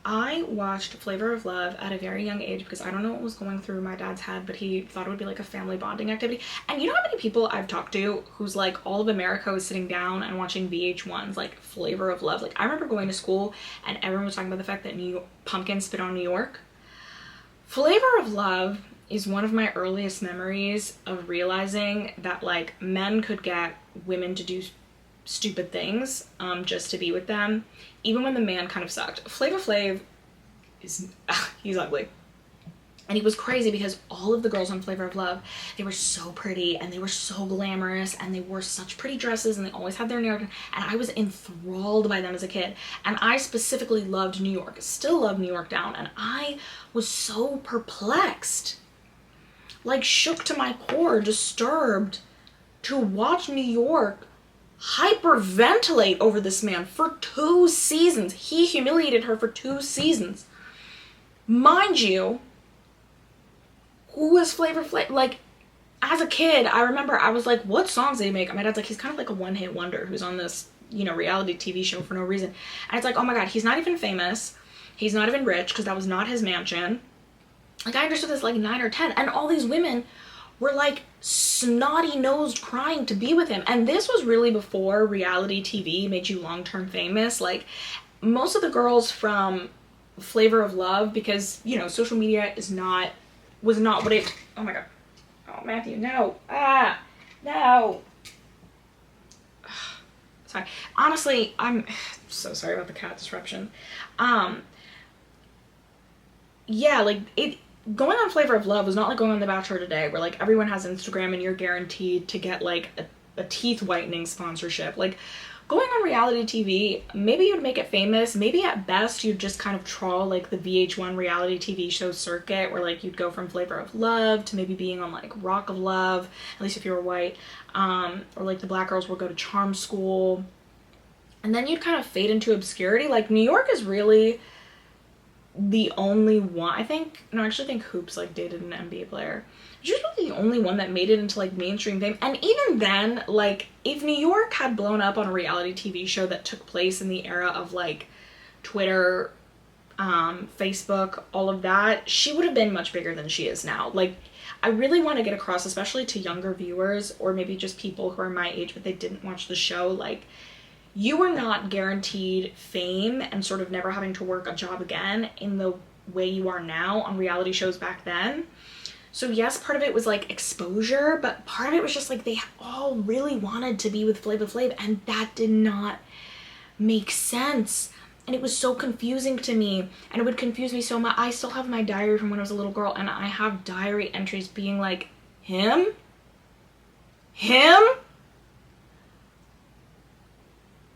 I watched Flavor of Love at a very young age because I don't know what was going through my dad's head, but he thought it would be like a family bonding activity. And you know how many people I've talked to who's like, all of America was sitting down and watching VH1's like Flavor of Love. Like, I remember going to school and everyone was talking about the fact that pumpkin spit on New York. Flavor of Love is one of my earliest memories of realizing that, like, men could get women to do stupid things just to be with them, even when the man kind of sucked. Flavor Flav is he's ugly. And it was crazy because all of the girls on Flavor of Love, they were so pretty and they were so glamorous and they wore such pretty dresses and they always had their hair done. And I was enthralled by them as a kid. And I specifically loved New York, still love New York down. And I was so perplexed, like shook to my core, disturbed to watch New York hyperventilate over this man for 2 seasons. He humiliated her for 2 seasons. Mind you, who was Flavor Flav? Like, as a kid, I remember I was like, what songs did he make? My dad's like, he's kind of like a one-hit wonder who's on this, you know, reality TV show for no reason. And it's like, oh my God, he's not even famous. He's not even rich because that was not his mansion. Like, I understood this like 9 or 10. And all these women were like snotty-nosed crying to be with him. And this was really before reality TV made you long-term famous. Like, most of the girls from Flavor of Love, because, you know, social media was not what it, oh my God. Oh, Matthew, no. No. Sorry. Honestly, I'm so sorry about the cat disruption. Yeah, like, going on Flavor of Love was not like going on The Bachelor today, where, like, everyone has Instagram and you're guaranteed to get, like, a teeth whitening sponsorship. Like, going on reality TV, maybe you'd make it famous. Maybe at best you'd just kind of trawl like the VH1 reality TV show circuit, where like you'd go from Flavor of Love to maybe being on like Rock of Love, at least if you were white, or like the black girls would go to Charm School, and then you'd kind of fade into obscurity. Like, New York is really the only one, I actually think Hoops like dated an NBA player. She's really the only one that made it into like mainstream fame. And even then, like, if New York had blown up on a reality TV show that took place in the era of like Twitter, Facebook, all of that, she would have been much bigger than she is now. Like, I really want to get across, especially to younger viewers or maybe just people who are my age but they didn't watch the show, like, you are not guaranteed fame and sort of never having to work a job again in the way you are now on reality shows back then. So yes, part of it was like exposure, but part of it was just like they all really wanted to be with Flavor Flav, and that did not make sense. And it was so confusing to me, and it would confuse me so much. I still have my diary from when I was a little girl, and I have diary entries being like, him?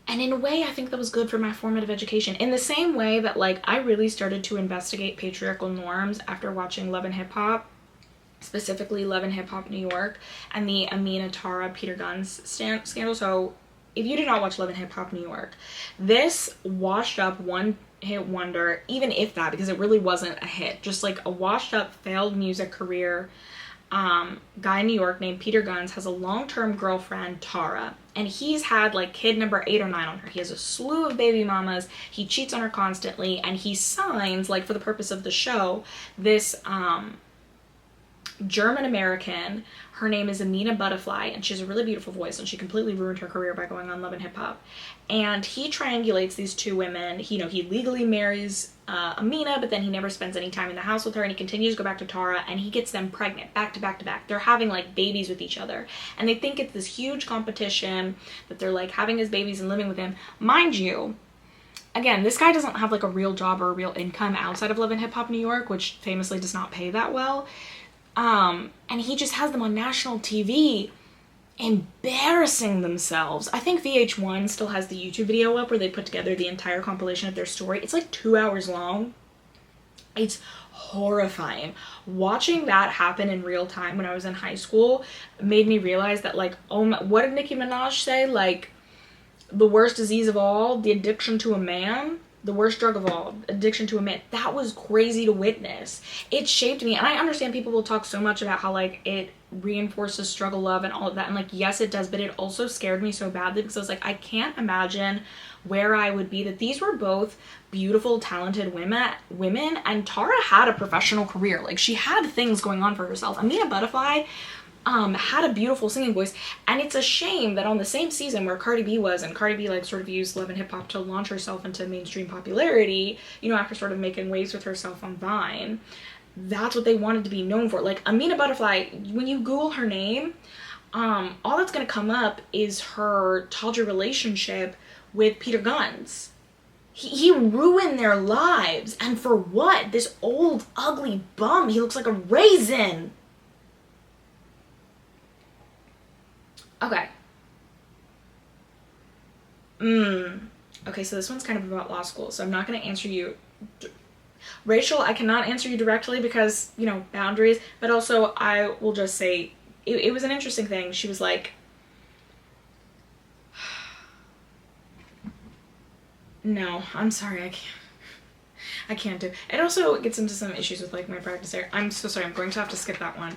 And in a way, I think that was good for my formative education. In the same way that, like, I really started to investigate patriarchal norms after watching Love and Hip Hop, specifically Love and Hip Hop New York, and the Amina Tara Peter Gunz scandal. So if you did not watch Love and Hip Hop New York, this washed up one-hit wonder, even if that, because it really wasn't a hit, just like a washed up failed music career guy in New York named Peter Gunz has a long-term girlfriend, Tara, and he's had like kid number 8 or 9 on her. He has a slew of baby mamas, he cheats on her constantly, and he signs, like for the purpose of the show, this German American. Her name is Amina Butterfly, and she has a really beautiful voice, and she completely ruined her career by going on Love and Hip Hop. And he triangulates these 2 women. He legally marries Amina, but then he never spends any time in the house with her, and he continues to go back to Tara, and he gets them pregnant back to back to back. They're having like babies with each other, and they think it's this huge competition that they're like having his babies and living with him. Mind you, again, this guy doesn't have like a real job or a real income outside of Love and Hip Hop New York, which famously does not pay that well. And he just has them on national TV embarrassing themselves. I think VH1 still has the YouTube video up where they put together the entire compilation of their story. It's like 2 hours long. It's horrifying. Watching that happen in real time when I was in high school made me realize that, like, oh my, what did Nicki Minaj say? Like, the worst disease of all, the addiction to a man. The worst drug of all, addiction to a man. That was crazy to witness. It shaped me. And I understand people will talk so much about how, like, it reinforces struggle love and all of that. And, like, yes, it does. But it also scared me so badly because I was like, I can't imagine where I would be. That these were both beautiful, talented women. And Tara had a professional career. Like, she had things going on for herself. Amina Butterfly had a beautiful singing voice, and it's a shame that on the same season where Cardi B was, and Cardi B like sort of used Love and Hip Hop to launch herself into mainstream popularity, you know, after sort of making waves with herself on Vine, that's what they wanted to be known for. Like, Amina Butterfly, when you Google her name, all that's gonna come up is her tawdry relationship with Peter Gunz. He ruined their lives. And for what? This old, ugly bum. He looks like a raisin. Okay. Okay, so this one's kind of about law school, so I'm not going to answer you. Rachel, I cannot answer you directly because, you know, boundaries, but also I will just say it was an interesting thing. She was like, no, I'm sorry, I can't do. It also gets into some issues with like my practice area. I'm so sorry, I'm going to have to skip that one.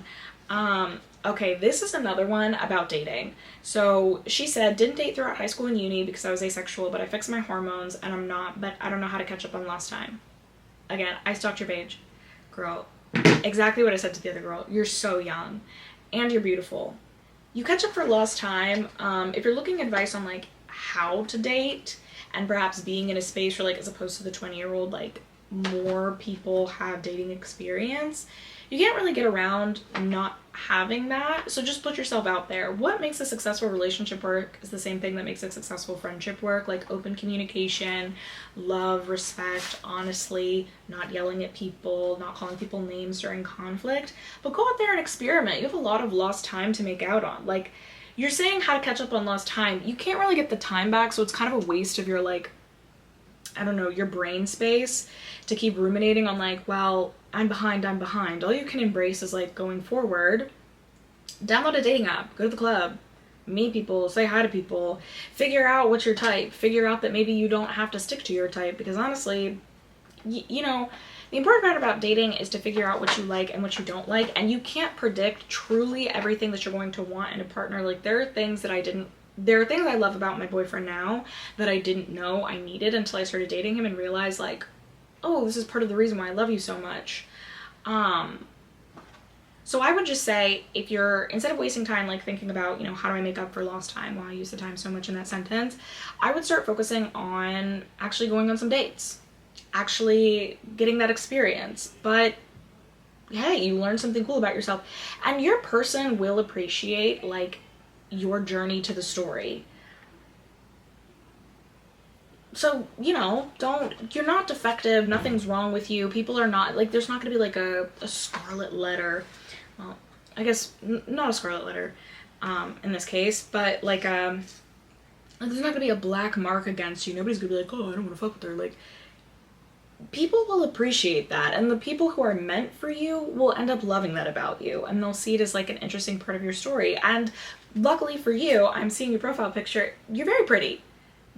Okay, this is another one about dating. So she said, didn't date throughout high school and uni because I was asexual, but I fixed my hormones and but I don't know how to catch up on lost time. Again, I stalked your page. Girl, exactly what I said to the other girl. You're so young and you're beautiful. You catch up for lost time. If you're looking advice on like how to date and perhaps being in a space where like as opposed to the 20-year-old, like more people have dating experience, you can't really get around not having that. So just put yourself out there. What makes a successful relationship work is the same thing that makes a successful friendship work, like open communication, love, respect, honestly, not yelling at people, not calling people names during conflict. But go out there and experiment. You have a lot of lost time to make out on. Like, you're saying how to catch up on lost time. You can't really get the time back, so it's kind of a waste of your, like, I don't know, your brain space to keep ruminating on like, well, I'm behind. All you can embrace is like going forward, download a dating app, go to the club, meet people, say hi to people, figure out what's your type, figure out that maybe you don't have to stick to your type, because honestly, you know, the important part about dating is to figure out what you like and what you don't like, and you can't predict truly everything that you're going to want in a partner. Like, there are things I love about my boyfriend now that I didn't know I needed until I started dating him and realized like, oh, this is part of the reason why I love you so much. So I would just say, if you're, instead of wasting time like thinking about, you know, how do I make up for lost time, well, I use the time so much in that sentence, I would start focusing on actually going on some dates, actually getting that experience. But hey, you learn something cool about yourself, and your person will appreciate like your journey to the story. So, you know, you're not defective, nothing's wrong with you, people are not, like, there's not gonna be like a scarlet letter, well, I guess not a scarlet letter, in this case, but like, there's not gonna be a black mark against you, nobody's gonna be like, oh, I don't wanna fuck with her, like, people will appreciate that, and the people who are meant for you will end up loving that about you, and they'll see it as like an interesting part of your story. And luckily for you, I'm seeing your profile picture, you're very pretty.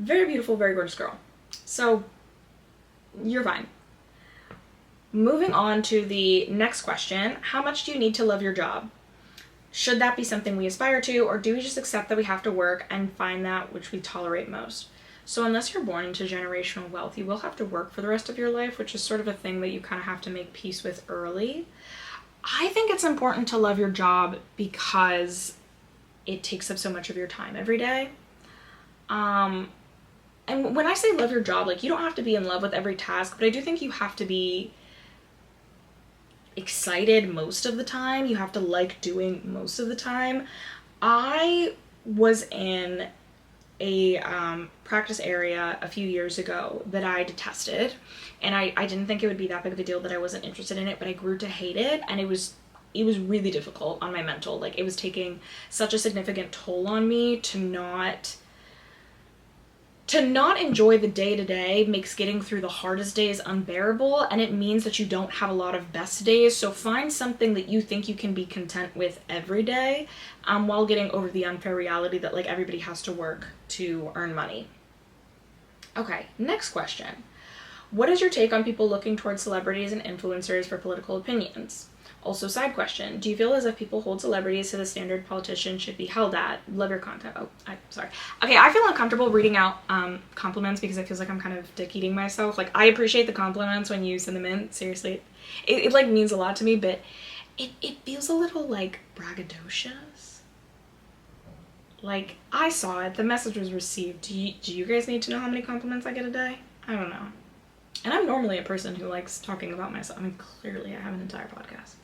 Very beautiful, very gorgeous girl. So, you're fine. Moving on to the next question. How much do you need to love your job? Should that be something we aspire to, or do we just accept that we have to work and find that which we tolerate most? So unless you're born into generational wealth, you will have to work for the rest of your life, which is sort of a thing that you kind of have to make peace with early. I think it's important to love your job because it takes up so much of your time every day. And when I say love your job, like, you don't have to be in love with every task, but I do think you have to be excited most of the time. You have to like doing most of the time. I was in a practice area a few years ago that I detested, and I didn't think it would be that big of a deal that I wasn't interested in it, but I grew to hate it, and it was really difficult on my mental. Like, it was taking such a significant toll on me to not enjoy the day-to-day makes getting through the hardest days unbearable, and it means that you don't have a lot of best days. So find something that you think you can be content with every day, while getting over the unfair reality that like everybody has to work to earn money. Okay, next question. What is your take on people looking towards celebrities and influencers for political opinions? Also, side question, do you feel as if people hold celebrities to the standard politicians should be held at? Love your content. Oh, sorry. Okay, I feel uncomfortable reading out compliments because it feels like I'm kind of dick-eating myself. Like, I appreciate the compliments when you send them in. Seriously, it like means a lot to me, but it feels a little like braggadocious. Like, I saw it, the message was received. Do you guys need to know how many compliments I get a day? I don't know. And I'm normally a person who likes talking about myself. I mean, clearly I have an entire podcast.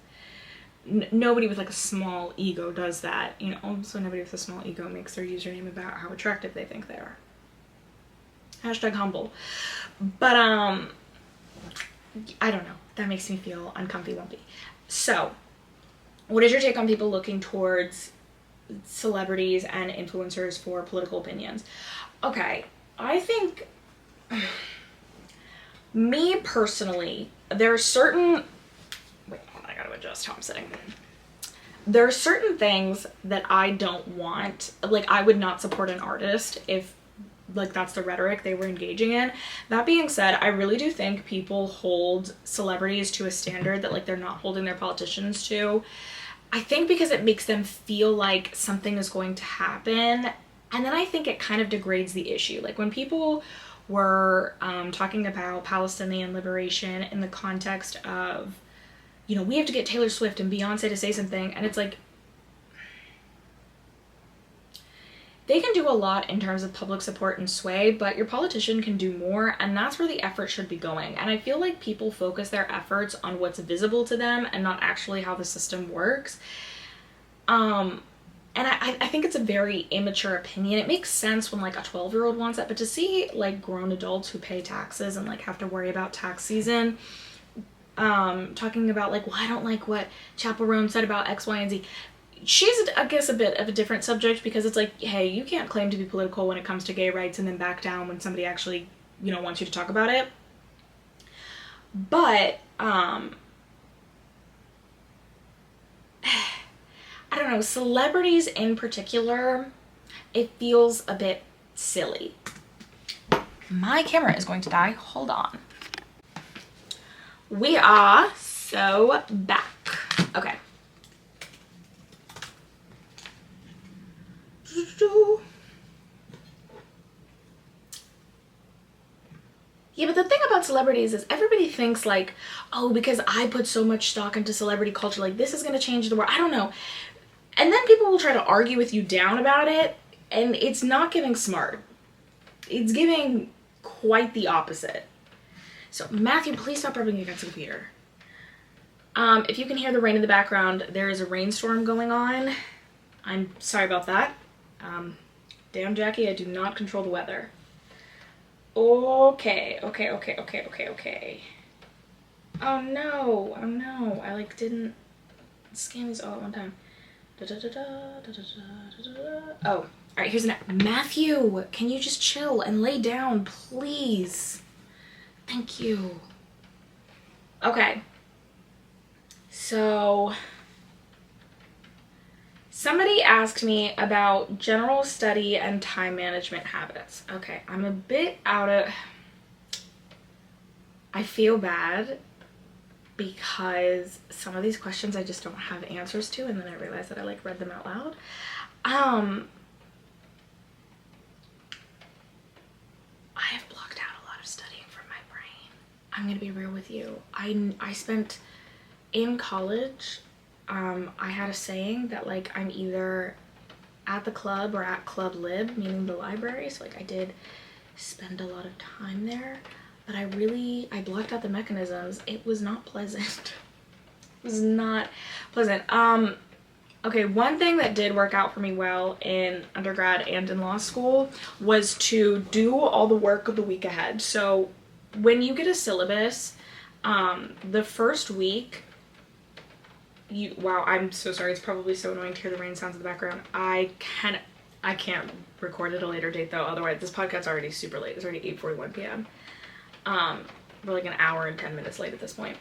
Nobody with like a small ego does that, you know. Also, nobody with a small ego makes their username about how attractive they think they are. Hashtag humble. But I don't know. That makes me feel uncomfy lumpy. So, what is your take on people looking towards celebrities and influencers for political opinions? Okay, I think, me personally, there are certain, wait, hold on, I gotta adjust how I'm sitting. There are certain things that I don't want, like I would not support an artist if like that's the rhetoric they were engaging in. That being said, I really do think people hold celebrities to a standard that like they're not holding their politicians to. I think because it makes them feel like something is going to happen, and then I think it kind of degrades the issue. Like when people were talking about Palestinian liberation in the context of, you know, we have to get Taylor Swift and Beyonce to say something, and it's like, they can do a lot in terms of public support and sway, but your politician can do more, and that's where the effort should be going. And I feel like people focus their efforts on what's visible to them and not actually how the system works. And I think it's a very immature opinion. It makes sense when like a 12-year-old wants it, but to see like grown adults who pay taxes and like have to worry about tax season, talking about like, well, I don't like what Chappell Roan said about X, Y, and Z. She's, I guess, a bit of a different subject because it's like, hey, you can't claim to be political when it comes to gay rights and then back down when somebody actually, you know, wants you to talk about it. But, I don't know, celebrities in particular, it feels a bit silly. My camera is going to die. Hold on. We are so back. Okay. Yeah, but the thing about celebrities is everybody thinks like, oh, because I put so much stock into celebrity culture, like this is going to change the world. I don't know. And then people will try to argue with you down about it, and it's not giving smart. It's giving quite the opposite. So Matthew, please stop rubbing against the computer. If you can hear the rain in the background, there is a rainstorm going on. I'm sorry about that. Damn, Jackie, I do not control the weather. Okay. Oh no, I like didn't scan these all at one time. Oh, all right, here's an Matthew, can you just chill and lay down, please? Thank you. Okay. So, somebody asked me about general study and time management habits. Okay, I'm a bit out of... I feel bad because some of these questions I just don't have answers to, and then I realized that I like read them out loud. I have blocked out a lot of studying from my brain. I'm gonna be real with you. I spent in college, I had a saying that like I'm either at the club or at Club Lib, meaning the library. So like I did spend a lot of time there, but I blocked out the mechanisms. It was not pleasant. It was not pleasant. Okay, one thing that did work out for me well in undergrad and in law school was to do all the work of the week ahead. So when you get a syllabus, the first week, wow, I'm so sorry. It's probably so annoying to hear the rain sounds in the background. I can't record at a later date though. Otherwise, this podcast's already super late. It's already 8:41 p.m. We're like an hour and 10 minutes late at this point.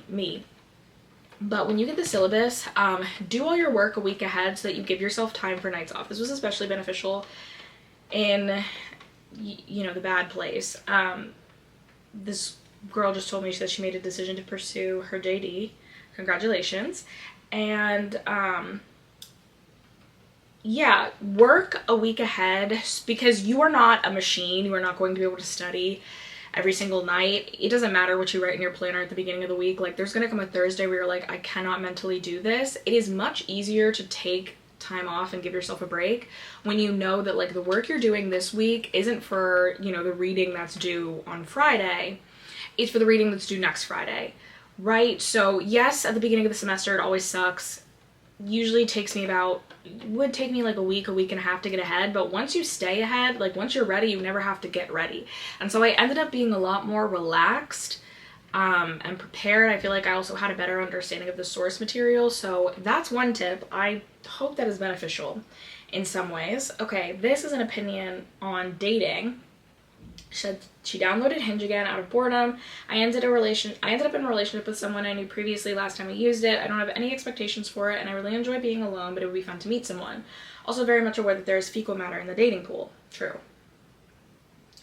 Me. But when you get the syllabus, do all your work a week ahead so that you give yourself time for nights off. This was especially beneficial in, you know, the bad place. This girl just told me that she made a decision to pursue her JD. Congratulations. And yeah, work a week ahead because you are not a machine. You are not going to be able to study every single night. It doesn't matter what you write in your planner at the beginning of the week. Like there's gonna come a Thursday where you're like, I cannot mentally do this. It is much easier to take time off and give yourself a break when you know that like the work you're doing this week isn't for, you know, the reading that's due on Friday. It's for the reading that's due next Friday. Right? So yes, at the beginning of the semester, it always sucks. usually would take me like a week and a half to get ahead, but once you stay ahead, like once you're ready, you never have to get ready. And so I ended up being a lot more relaxed and prepared. I feel like I also had a better understanding of the source material, so that's one tip. I hope that is beneficial in some ways. Okay, this is an opinion on dating. She downloaded Hinge again out of boredom. I ended up in a relationship with someone I knew previously last time I used it. I don't have any expectations for it, and I really enjoy being alone, but it would be fun to meet someone. Also very much aware that there is fecal matter in the dating pool. True.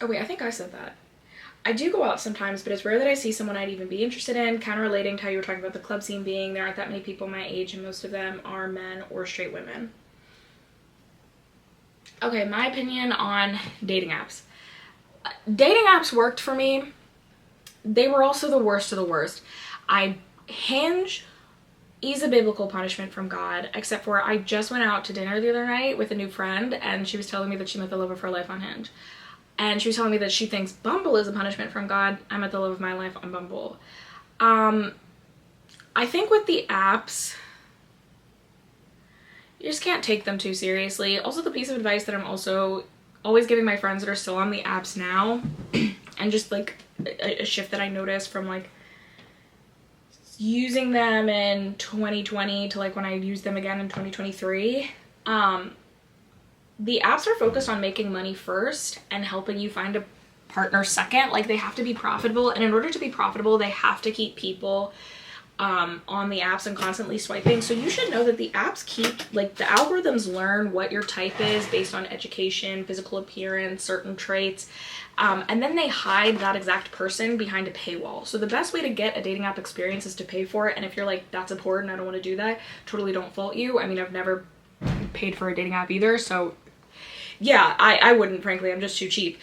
Oh wait, I think I said that. I do go out sometimes, but it's rare that I see someone I'd even be interested in. Kind of relating to how you were talking about the club scene being, there aren't that many people my age, and most of them are men or straight women. Okay, my opinion on dating apps. Dating apps worked for me. They were also the worst of the worst. Hinge is a biblical punishment from God, except for I just went out to dinner the other night with a new friend, and she was telling me that she met the love of her life on Hinge. And she was telling me that she thinks Bumble is a punishment from God. I met the love of my life on Bumble. I think with the apps, you just can't take them too seriously. Also, the piece of advice that I'm also always giving my friends that are still on the apps now, and just like a shift that I noticed from like using them in 2020 to like when I used them again in 2023, the apps are focused on making money first and helping you find a partner second. Like, they have to be profitable, and in order to be profitable, they have to keep people on the apps and constantly swiping. So you should know that the apps the algorithms learn what your type is based on education, physical appearance, certain traits, and then they hide that exact person behind a paywall. So the best way to get a dating app experience is to pay for it, and if you're like, that's important, I don't want to do that, totally don't fault you. I mean, I've never paid for a dating app either, so yeah, I wouldn't, frankly. I'm just too cheap.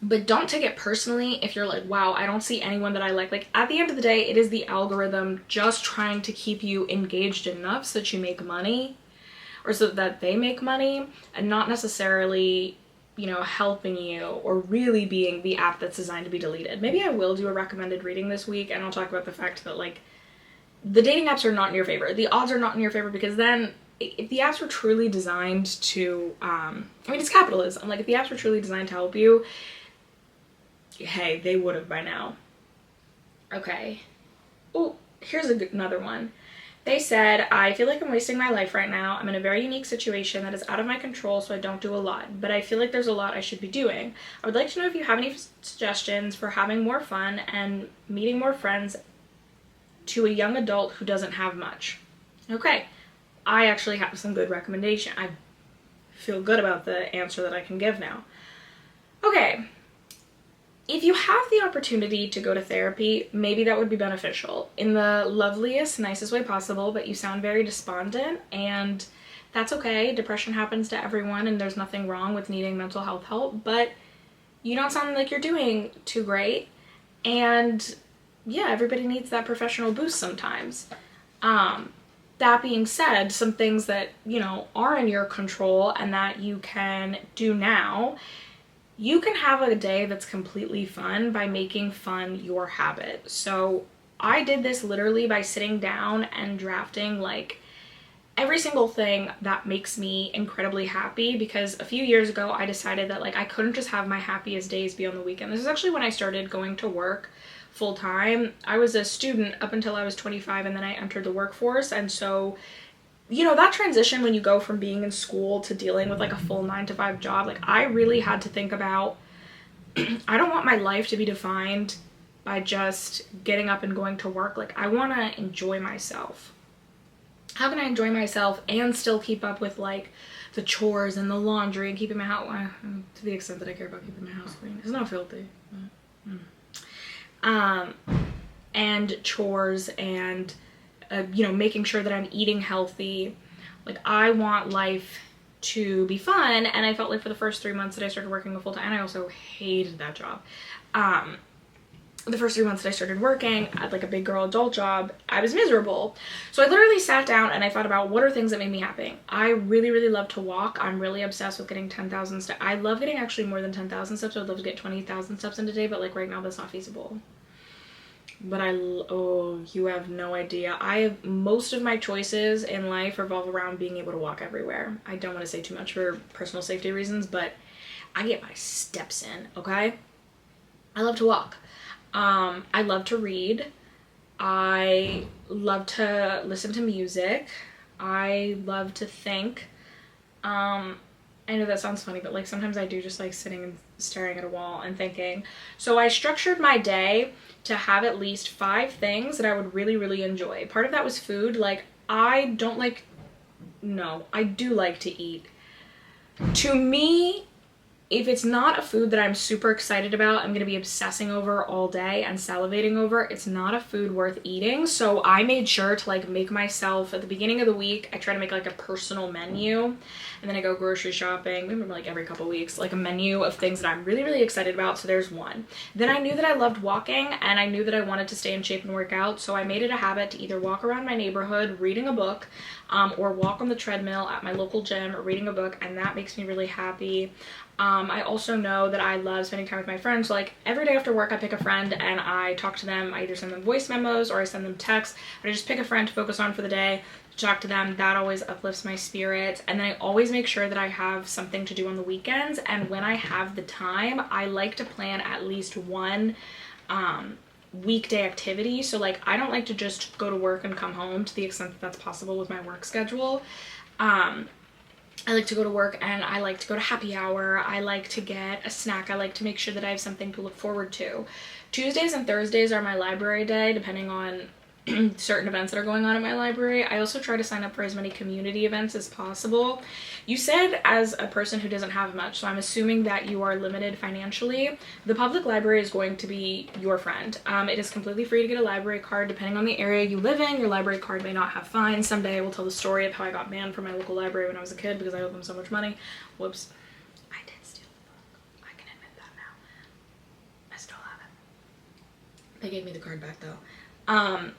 But don't take it personally if you're like, wow, I don't see anyone that I like. Like, at the end of the day, it is the algorithm just trying to keep you engaged enough so that you make money, or so that they make money, and not necessarily, you know, helping you or really being the app that's designed to be deleted. Maybe I will do a recommended reading this week, and I'll talk about the fact that, like, the dating apps are not in your favor. The odds are not in your favor, because then if the apps were truly designed to, I mean, it's capitalism. Like, if the apps were truly designed to help you, hey, they would have by now. Okay. Oh, here's another one. They said, I feel like I'm wasting my life right now. I'm in a very unique situation that is out of my control, so I don't do a lot, but I feel like there's a lot I should be doing. I would like to know if you have any suggestions for having more fun and meeting more friends to a young adult who doesn't have much. Okay. I actually have some good recommendation. I feel good about the answer that I can give now. Okay. If you have the opportunity to go to therapy, maybe that would be beneficial in the loveliest, nicest way possible, but you sound very despondent, and that's okay. Depression happens to everyone, and there's nothing wrong with needing mental health help, but you don't sound like you're doing too great, and yeah, everybody needs that professional boost sometimes. That being said, some things that, you know, are in your control and that you can do now. You can have a day that's completely fun by making fun your habit. So I did this literally by sitting down and drafting like every single thing that makes me incredibly happy, because a few years ago I decided that like I couldn't just have my happiest days be on the weekend. This is actually when I started going to work full time. I was a student up until I was 25, and then I entered the workforce, and so, you know, that transition when you go from being in school to dealing with like a full 9-to-5 job, like I really had to think about, I don't want my life to be defined by just getting up and going to work. Like, I want to enjoy myself. How can I enjoy myself and still keep up with like the chores and the laundry and keeping my house, to the extent that I care about keeping my house clean. It's not filthy. And chores and you know, making sure that I'm eating healthy. Like, I want life to be fun, and I felt like for the first 3 months that I started working a full time, and I also hated that job. The first 3 months that I started working at like a big girl adult job, I was miserable. So I literally sat down and I thought about what are things that made me happy. I really, really love to walk. I'm really obsessed with getting 10,000 steps. I love getting actually more than 10,000 steps. I would love to get 20,000 steps in a day, but like right now that's not feasible. but oh, you have no idea. Most of my choices in life revolve around being able to walk everywhere. I don't want to say too much for personal safety reasons, but I get my steps in, okay? I love to walk. I love to read. I love to listen to music. I love to think. I know that sounds funny, but like sometimes I do just like sitting and staring at a wall and thinking. So I structured my day to have at least 5 things that I would really, really enjoy. Part of that was food. Like I do like to eat. To me, if it's not a food that I'm super excited about, I'm going to be obsessing over all day and salivating over, it's not a food worth eating. So I made sure to like make myself, at the beginning of the week, I try to make like a personal menu, and then I go grocery shopping, maybe like every couple weeks, like a menu of things that I'm really, really excited about. So there's one. Then I knew that I loved walking, and I knew that I wanted to stay in shape and work out. So I made it a habit to either walk around my neighborhood reading a book, or walk on the treadmill at my local gym reading a book, and that makes me really happy. I also know that I love spending time with my friends. Like every day after work, I pick a friend and I talk to them. I either send them voice memos or I send them texts, but I just pick a friend to focus on for the day, to talk to them. That always uplifts my spirits. And then I always make sure that I have something to do on the weekends. And when I have the time, I like to plan at least one weekday activity. So like I don't like to just go to work and come home, to the extent that that's possible with my work schedule. I like to go to work and I like to go to happy hour. I like to get a snack. I like to make sure that I have something to look forward to. Tuesdays and Thursdays are my library day, depending on certain events that are going on at my library. I also try to sign up for as many community events as possible. You said as a person who doesn't have much, so I'm assuming that you are limited financially. The public library is going to be your friend. It is completely free to get a library card. Depending on the area you live in, your library card may not have fines. Someday I will tell the story of how I got banned from my local library when I was a kid because I owed them so much money. Whoops. I did steal the book. I can admit that now. I still have it. They gave me the card back though.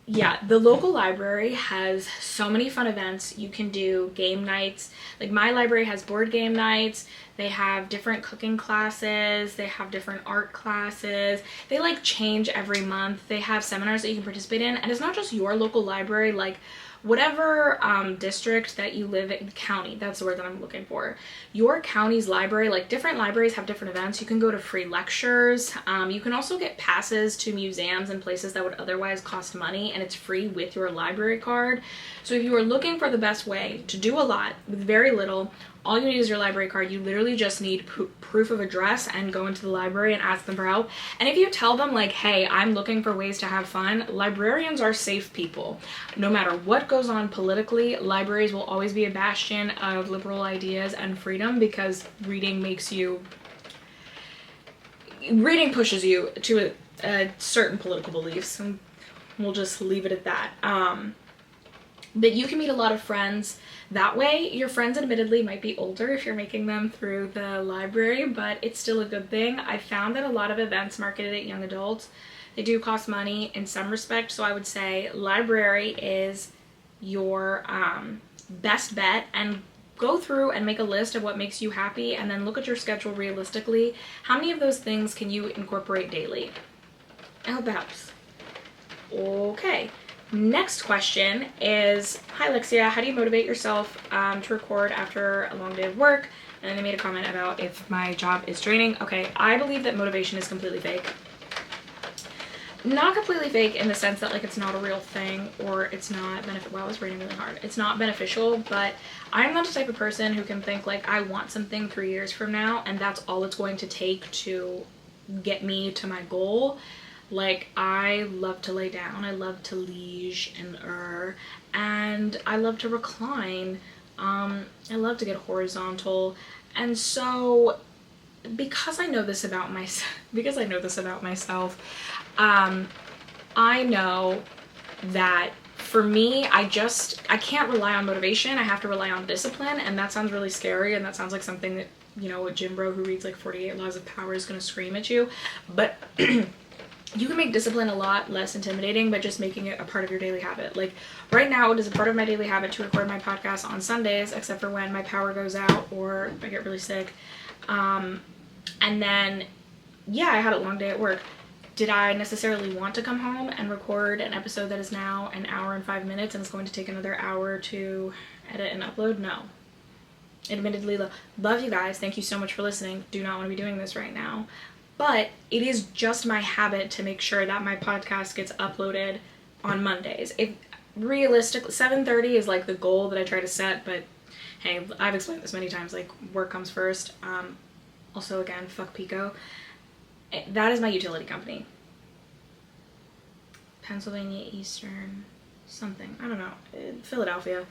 Yeah, the local library has so many fun events. You can do game nights. Like my library has board game nights. They have different cooking classes. They have different art classes. They like change every month. They have seminars that you can participate in. And it's not just your local library, like whatever district that you live in, county, that's the word that I'm looking for. Your county's library, like different libraries have different events. You can go to free lectures. You can also get passes to museums and places that would otherwise cost money, and it's free with your library card. So if you are looking for the best way to do a lot with very little, all you need is your library card. You literally just need proof of address and go into the library and ask them for help. And if you tell them like, hey, I'm looking for ways to have fun, librarians are safe people. No matter what goes on politically, libraries will always be a bastion of liberal ideas and freedom, because reading pushes you to a certain political beliefs, and we'll just leave it at that. But you can meet a lot of friends that way. Your friends admittedly might be older if you're making them through the library, but it's still a good thing. I found that a lot of events marketed at young adults, they do cost money in some respect, so I would say library is your best bet, and go through and make a list of what makes you happy, and then look at your schedule realistically. How many of those things can you incorporate daily? I hope that helps. Okay. Next question is, hi Alexia, how do you motivate yourself to record after a long day of work? And then they made a comment about if my job is draining. Okay, I believe that motivation is completely fake. Not completely fake in the sense that like it's not a real thing, or it's not wow, it's raining really hard. It's not beneficial, but I'm not the type of person who can think like I want something 3 years from now and that's all it's going to take to get me to my goal. Like, I love to lay down, I love to liege and and I love to recline. I love to get horizontal. And so, because I know this about myself, I know that for me, I can't rely on motivation. I have to rely on discipline, and that sounds really scary, and that sounds like something that, you know, a gym bro who reads like 48 Laws of Power is gonna scream at you. But you can make discipline a lot less intimidating by just making it a part of your daily habit. Like right now, it is a part of my daily habit to record my podcast on Sundays, except for when my power goes out or I get really sick. And then, yeah, I had a long day at work. Did I necessarily want to come home and record an episode that is now an hour and 5 minutes and it's going to take another hour to edit and upload? No. Admittedly, love you guys. Thank you so much for listening. Do not want to be doing this right now. But it is just my habit to make sure that my podcast gets uploaded on Mondays. If realistically, 7:30 is like the goal that I try to set, but hey, I've explained this many times, like work comes first. Also, again, fuck Pico. That is my utility company. Pennsylvania Eastern something. I don't know. Philadelphia.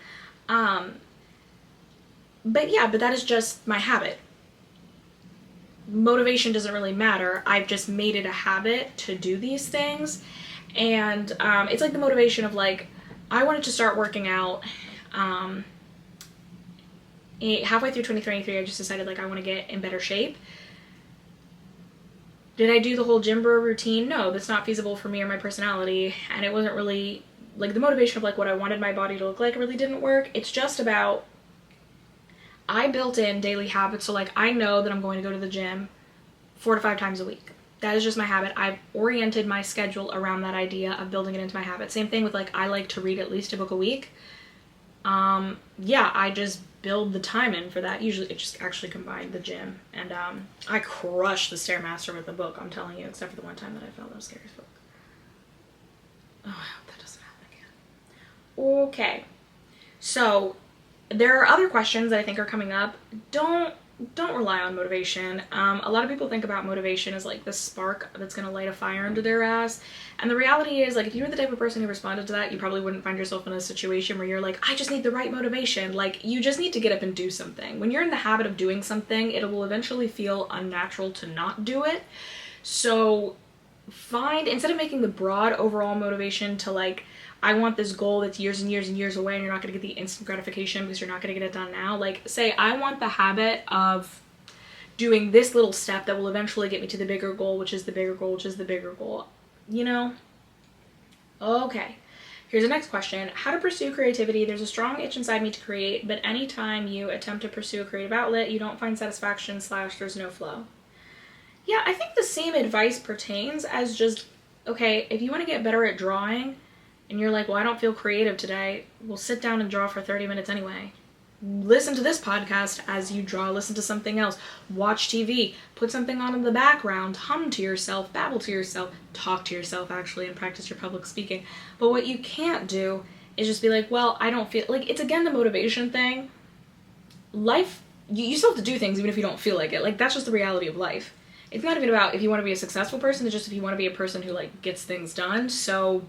But yeah, but that is just my habit. Motivation doesn't really matter. I've just made it a habit to do these things. And it's like the motivation of like, I wanted to start working out. Halfway through 2023, I just decided like I want to get in better shape. Did I do the whole gym bro routine? No, that's not feasible for me or my personality. And it wasn't really like the motivation of like what I wanted my body to look like really didn't work. It's just about, I built in daily habits. So like I know that I'm going to go to the gym 4 to 5 times a week. That is just my habit. I've oriented my schedule around that idea of building it into my habit. Same thing with like, I like to read at least a book a week. Yeah, I just build the time in for that. Usually it just actually combined the gym. And I crushed the Stairmaster with the book, I'm telling you, except for the one time that I fell. That was scary as fuck. Oh, I hope that doesn't happen again. Okay. So there are other questions that I think are coming up. Don't rely on motivation. A lot of people think about motivation as like the spark that's gonna light a fire under their ass. And the reality is, like, if you were the type of person who responded to that, you probably wouldn't find yourself in a situation where you're like, I just need the right motivation. Like, you just need to get up and do something. When you're in the habit of doing something, it will eventually feel unnatural to not do it. So instead of making the broad overall motivation to like, I want this goal that's years and years and years away and you're not going to get the instant gratification because you're not going to get it done now. Like, say, I want the habit of doing this little step that will eventually get me to the bigger goal, which is the bigger goal, which is the bigger goal. You know? Okay. Here's the next question. How to pursue creativity. There's a strong itch inside me to create, but anytime you attempt to pursue a creative outlet, you don't find satisfaction / there's no flow. Yeah, I think the same advice pertains as just, okay, if you want to get better at drawing, and you're like, well, I don't feel creative today, well, sit down and draw for 30 minutes anyway. Listen to this podcast as you draw, listen to something else, watch TV, put something on in the background, hum to yourself, babble to yourself, talk to yourself actually, and practice your public speaking. But what you can't do is just be like, well, I don't feel, like, it's again the motivation thing. Life, you still have to do things even if you don't feel like it. Like, that's just the reality of life. It's not even about if you want to be a successful person, it's just if you want to be a person who, like, gets things done. So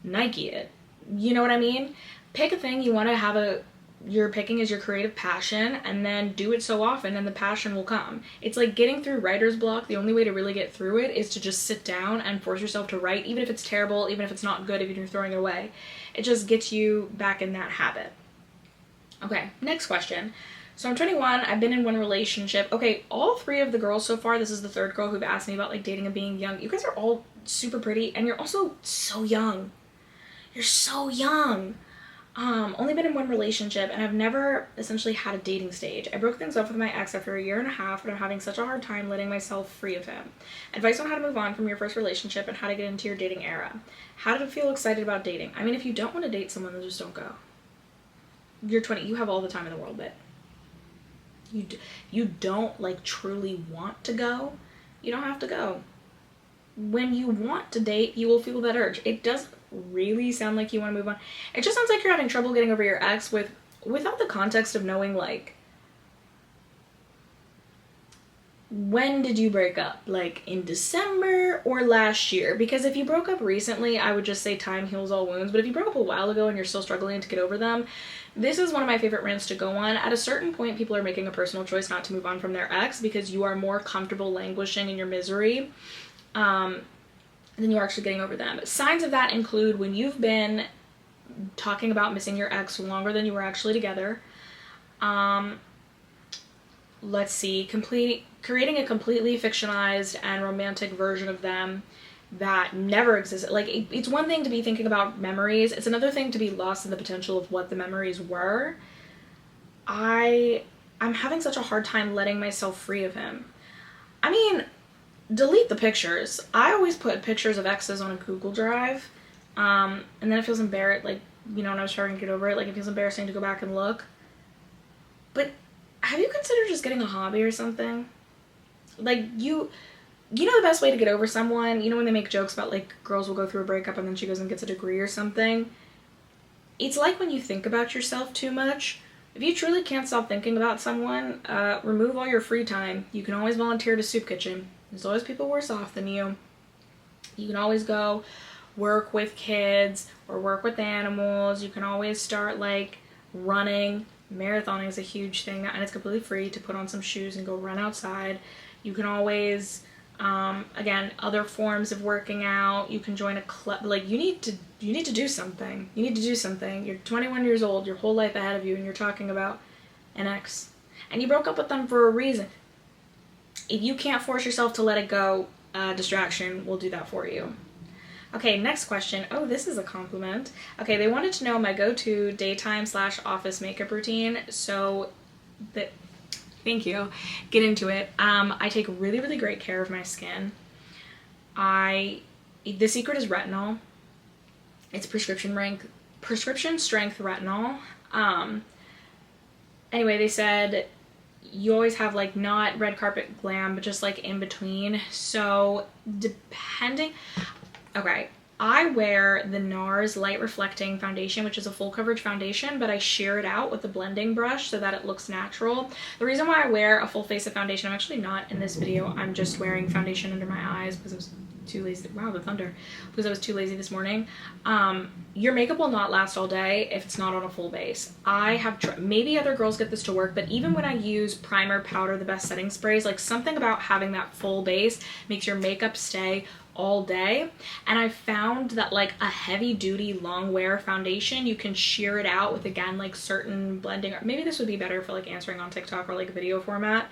Nike it. You know what I mean? Pick a thing you want to have you're picking as your creative passion, and then do it so often and the passion will come. It's like getting through writer's block. The only way to really get through it is to just sit down and force yourself to write, even if it's terrible, even if it's not good, even if you're throwing it away. It just gets you back in that habit. Okay, next question. So I'm 21, I've been in one relationship. Okay, all 3 of the girls so far, this is the 3rd girl who've asked me about like dating and being young. You guys are all super pretty, and you're also so young. You're so young. Only been in one relationship, and I've never essentially had a dating stage. I broke things off with my ex after a year and a half, but I'm having such a hard time letting myself free of him. Advice on how to move on from your first relationship and how to get into your dating era. How to feel excited about dating. I mean, if you don't want to date someone, then just don't go. You're 20. You have all the time in the world, but you don't like truly want to go. You don't have to go. When you want to date, you will feel that urge. It doesn't really sound like you want to move on. It just sounds like you're having trouble getting over your ex without the context of knowing, like, when did you break up? Like, in December or last year? Because if you broke up recently, I would just say time heals all wounds. But if you broke up a while ago and you're still struggling to get over them, this is one of my favorite rants to go on. At a certain point, people are making a personal choice not to move on from their ex because you are more comfortable languishing in your misery then you're actually getting over them. Signs of that include when you've been talking about missing your ex longer than you were actually together. Let's see, creating a completely fictionalized and romantic version of them that never existed. Like, it's one thing to be thinking about memories. It's another thing to be lost in the potential of what the memories were. I'm having such a hard time letting myself free of him. I mean, delete the pictures. I always put pictures of exes on a Google Drive, and then it feels embarrassed, like, you know, when I was trying to get over it, like, it feels embarrassing to go back and look. But have you considered just getting a hobby or something? Like, you know the best way to get over someone? You know when they make jokes about, like, girls will go through a breakup and then she goes and gets a degree or something? It's like when you think about yourself too much. If you truly can't stop thinking about someone, remove all your free time. You can always volunteer to soup kitchen. There's always people worse off than you. You can always go work with kids or work with animals. You can always start, like, running. Marathoning is a huge thing, and it's completely free to put on some shoes and go run outside. You can always, again, other forms of working out. You can join a club. Like, you need to do something. You need to do something. You're 21 years old, your whole life ahead of you, and you're talking about an ex. And you broke up with them for a reason. If you can't force yourself to let it go, distraction will do that for you. Okay, next question. Oh, this is a compliment. Okay, they wanted to know my go-to daytime/office makeup routine. So, thank you. Get into it. I take really, really great care of my skin. The secret is retinol. It's prescription strength retinol. Anyway, they said you always have, like, not red carpet glam, but just, like, in between. So depending, okay, I wear the NARS Light Reflecting Foundation, which is a full coverage foundation, but I sheer it out with a blending brush so that it looks natural. The reason why I wear a full face of foundation, I'm actually not in this video, I'm just wearing foundation under my eyes because I was too lazy. Wow, the thunder. Because I was too lazy this morning. Your makeup will not last all day if it's not on a full base. I have maybe other girls get this to work, but even when I use primer, powder, the best setting sprays, like, something about having that full base makes your makeup stay all day. And I found that, like, a heavy duty long wear foundation, you can sheer it out with, again, like, certain blending, or maybe this would be better for, like, answering on TikTok or, like, video format.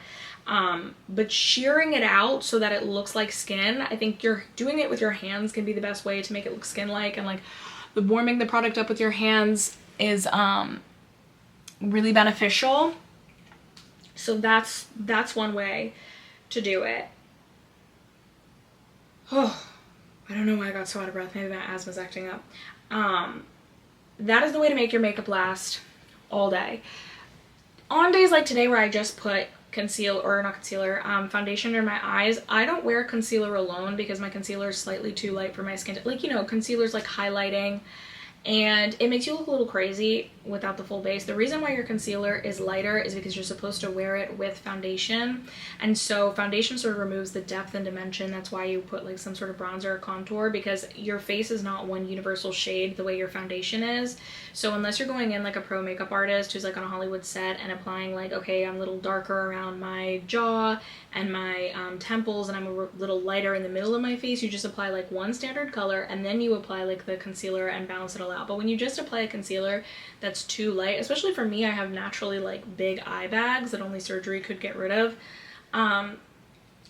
But shearing it out so that it looks like skin, I think you're doing it with your hands can be the best way to make it look skin-like, and, like, the warming the product up with your hands is really beneficial. So that's one way to do it. Oh, I don't know why I got so out of breath. Maybe my asthma's acting up. That is the way to make your makeup last all day. On days like today where I just put foundation under my eyes, I don't wear concealer alone because my concealer is slightly too light for my skin. Like, you know, concealer's like highlighting, and it makes you look a little crazy without the full base. The reason why your concealer is lighter is because you're supposed to wear it with foundation, and so foundation sort of removes the depth and dimension. That's why you put, like, some sort of bronzer or contour, because your face is not one universal shade the way your foundation is. So unless you're going in like a pro makeup artist who's, like, on a Hollywood set and applying, like, okay, I'm a little darker around my jaw and my temples, and I'm a little lighter in the middle of my face, you just apply, like, one standard color, and then you apply, like, the concealer and balance it all out. But when you just apply a concealer that's too light, especially for me, I have naturally, like, big eye bags that only surgery could get rid of,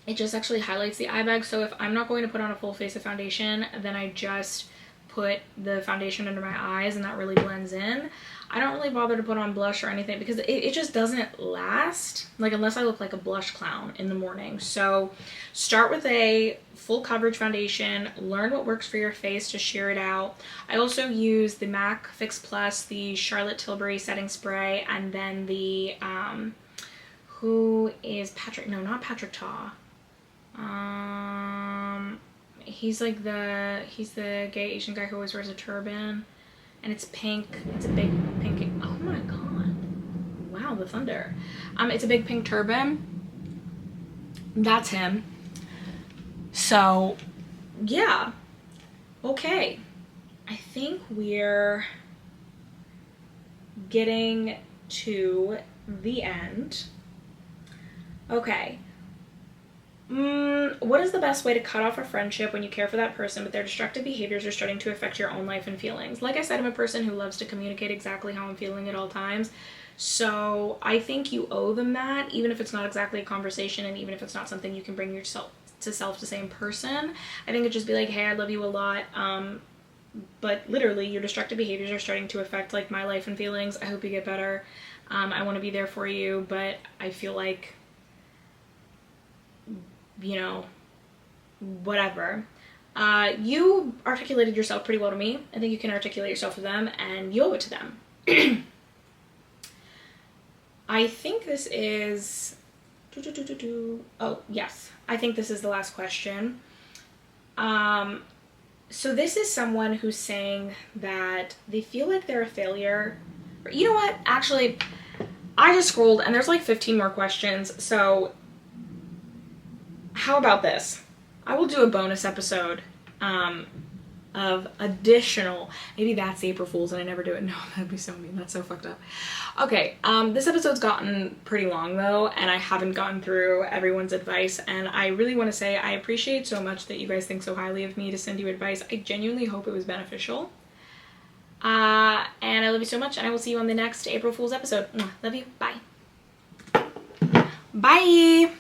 it just actually highlights the eye bag. So if I'm not going to put on a full face of foundation, then I just put the foundation under my eyes, and that really blends in. I don't really bother to put on blush or anything because it just doesn't last, like, unless I look like a blush clown in the morning. So start with a full coverage foundation, learn what works for your face to sheer it out. I also use the MAC Fix Plus, the Charlotte Tilbury setting spray, and then the who is Patrick, no, not Patrick Ta, he's like he's the gay Asian guy who always wears a turban, and it's pink. It's a big pink, oh my god, wow, the thunder. It's a big pink turban. That's him. So yeah, okay, I think we're getting to the end. Okay. What is the best way to cut off a friendship when you care for that person, but their destructive behaviors are starting to affect your own life and feelings? Like I said, I'm a person who loves to communicate exactly how I'm feeling at all times. So I think you owe them that, even if it's not exactly a conversation, and even if it's not something you can bring yourself to say in person. I think it'd just be like, hey, I love you a lot, but literally your destructive behaviors are starting to affect, like, my life and feelings. I hope you get better. I want to be there for you, but I feel like, you know, whatever. You articulated yourself pretty well to me. I think you can articulate yourself to them, and you owe it to them. I think this is... Oh, yes. I think this is the last question. So this is someone who's saying that they feel like they're a failure. You know what? Actually, I just scrolled and there's like 15 more questions. So how about this? I will do a bonus episode of additional, maybe that's April Fool's and I never do it. No, that'd be so mean. That's so fucked up. Okay, this episode's gotten pretty long though, and I haven't gotten through everyone's advice, and I really want to say I appreciate so much that you guys think so highly of me to send you advice. I genuinely hope it was beneficial. And I love you so much, and I will see you on the next April Fool's episode. Love you. Bye. Bye.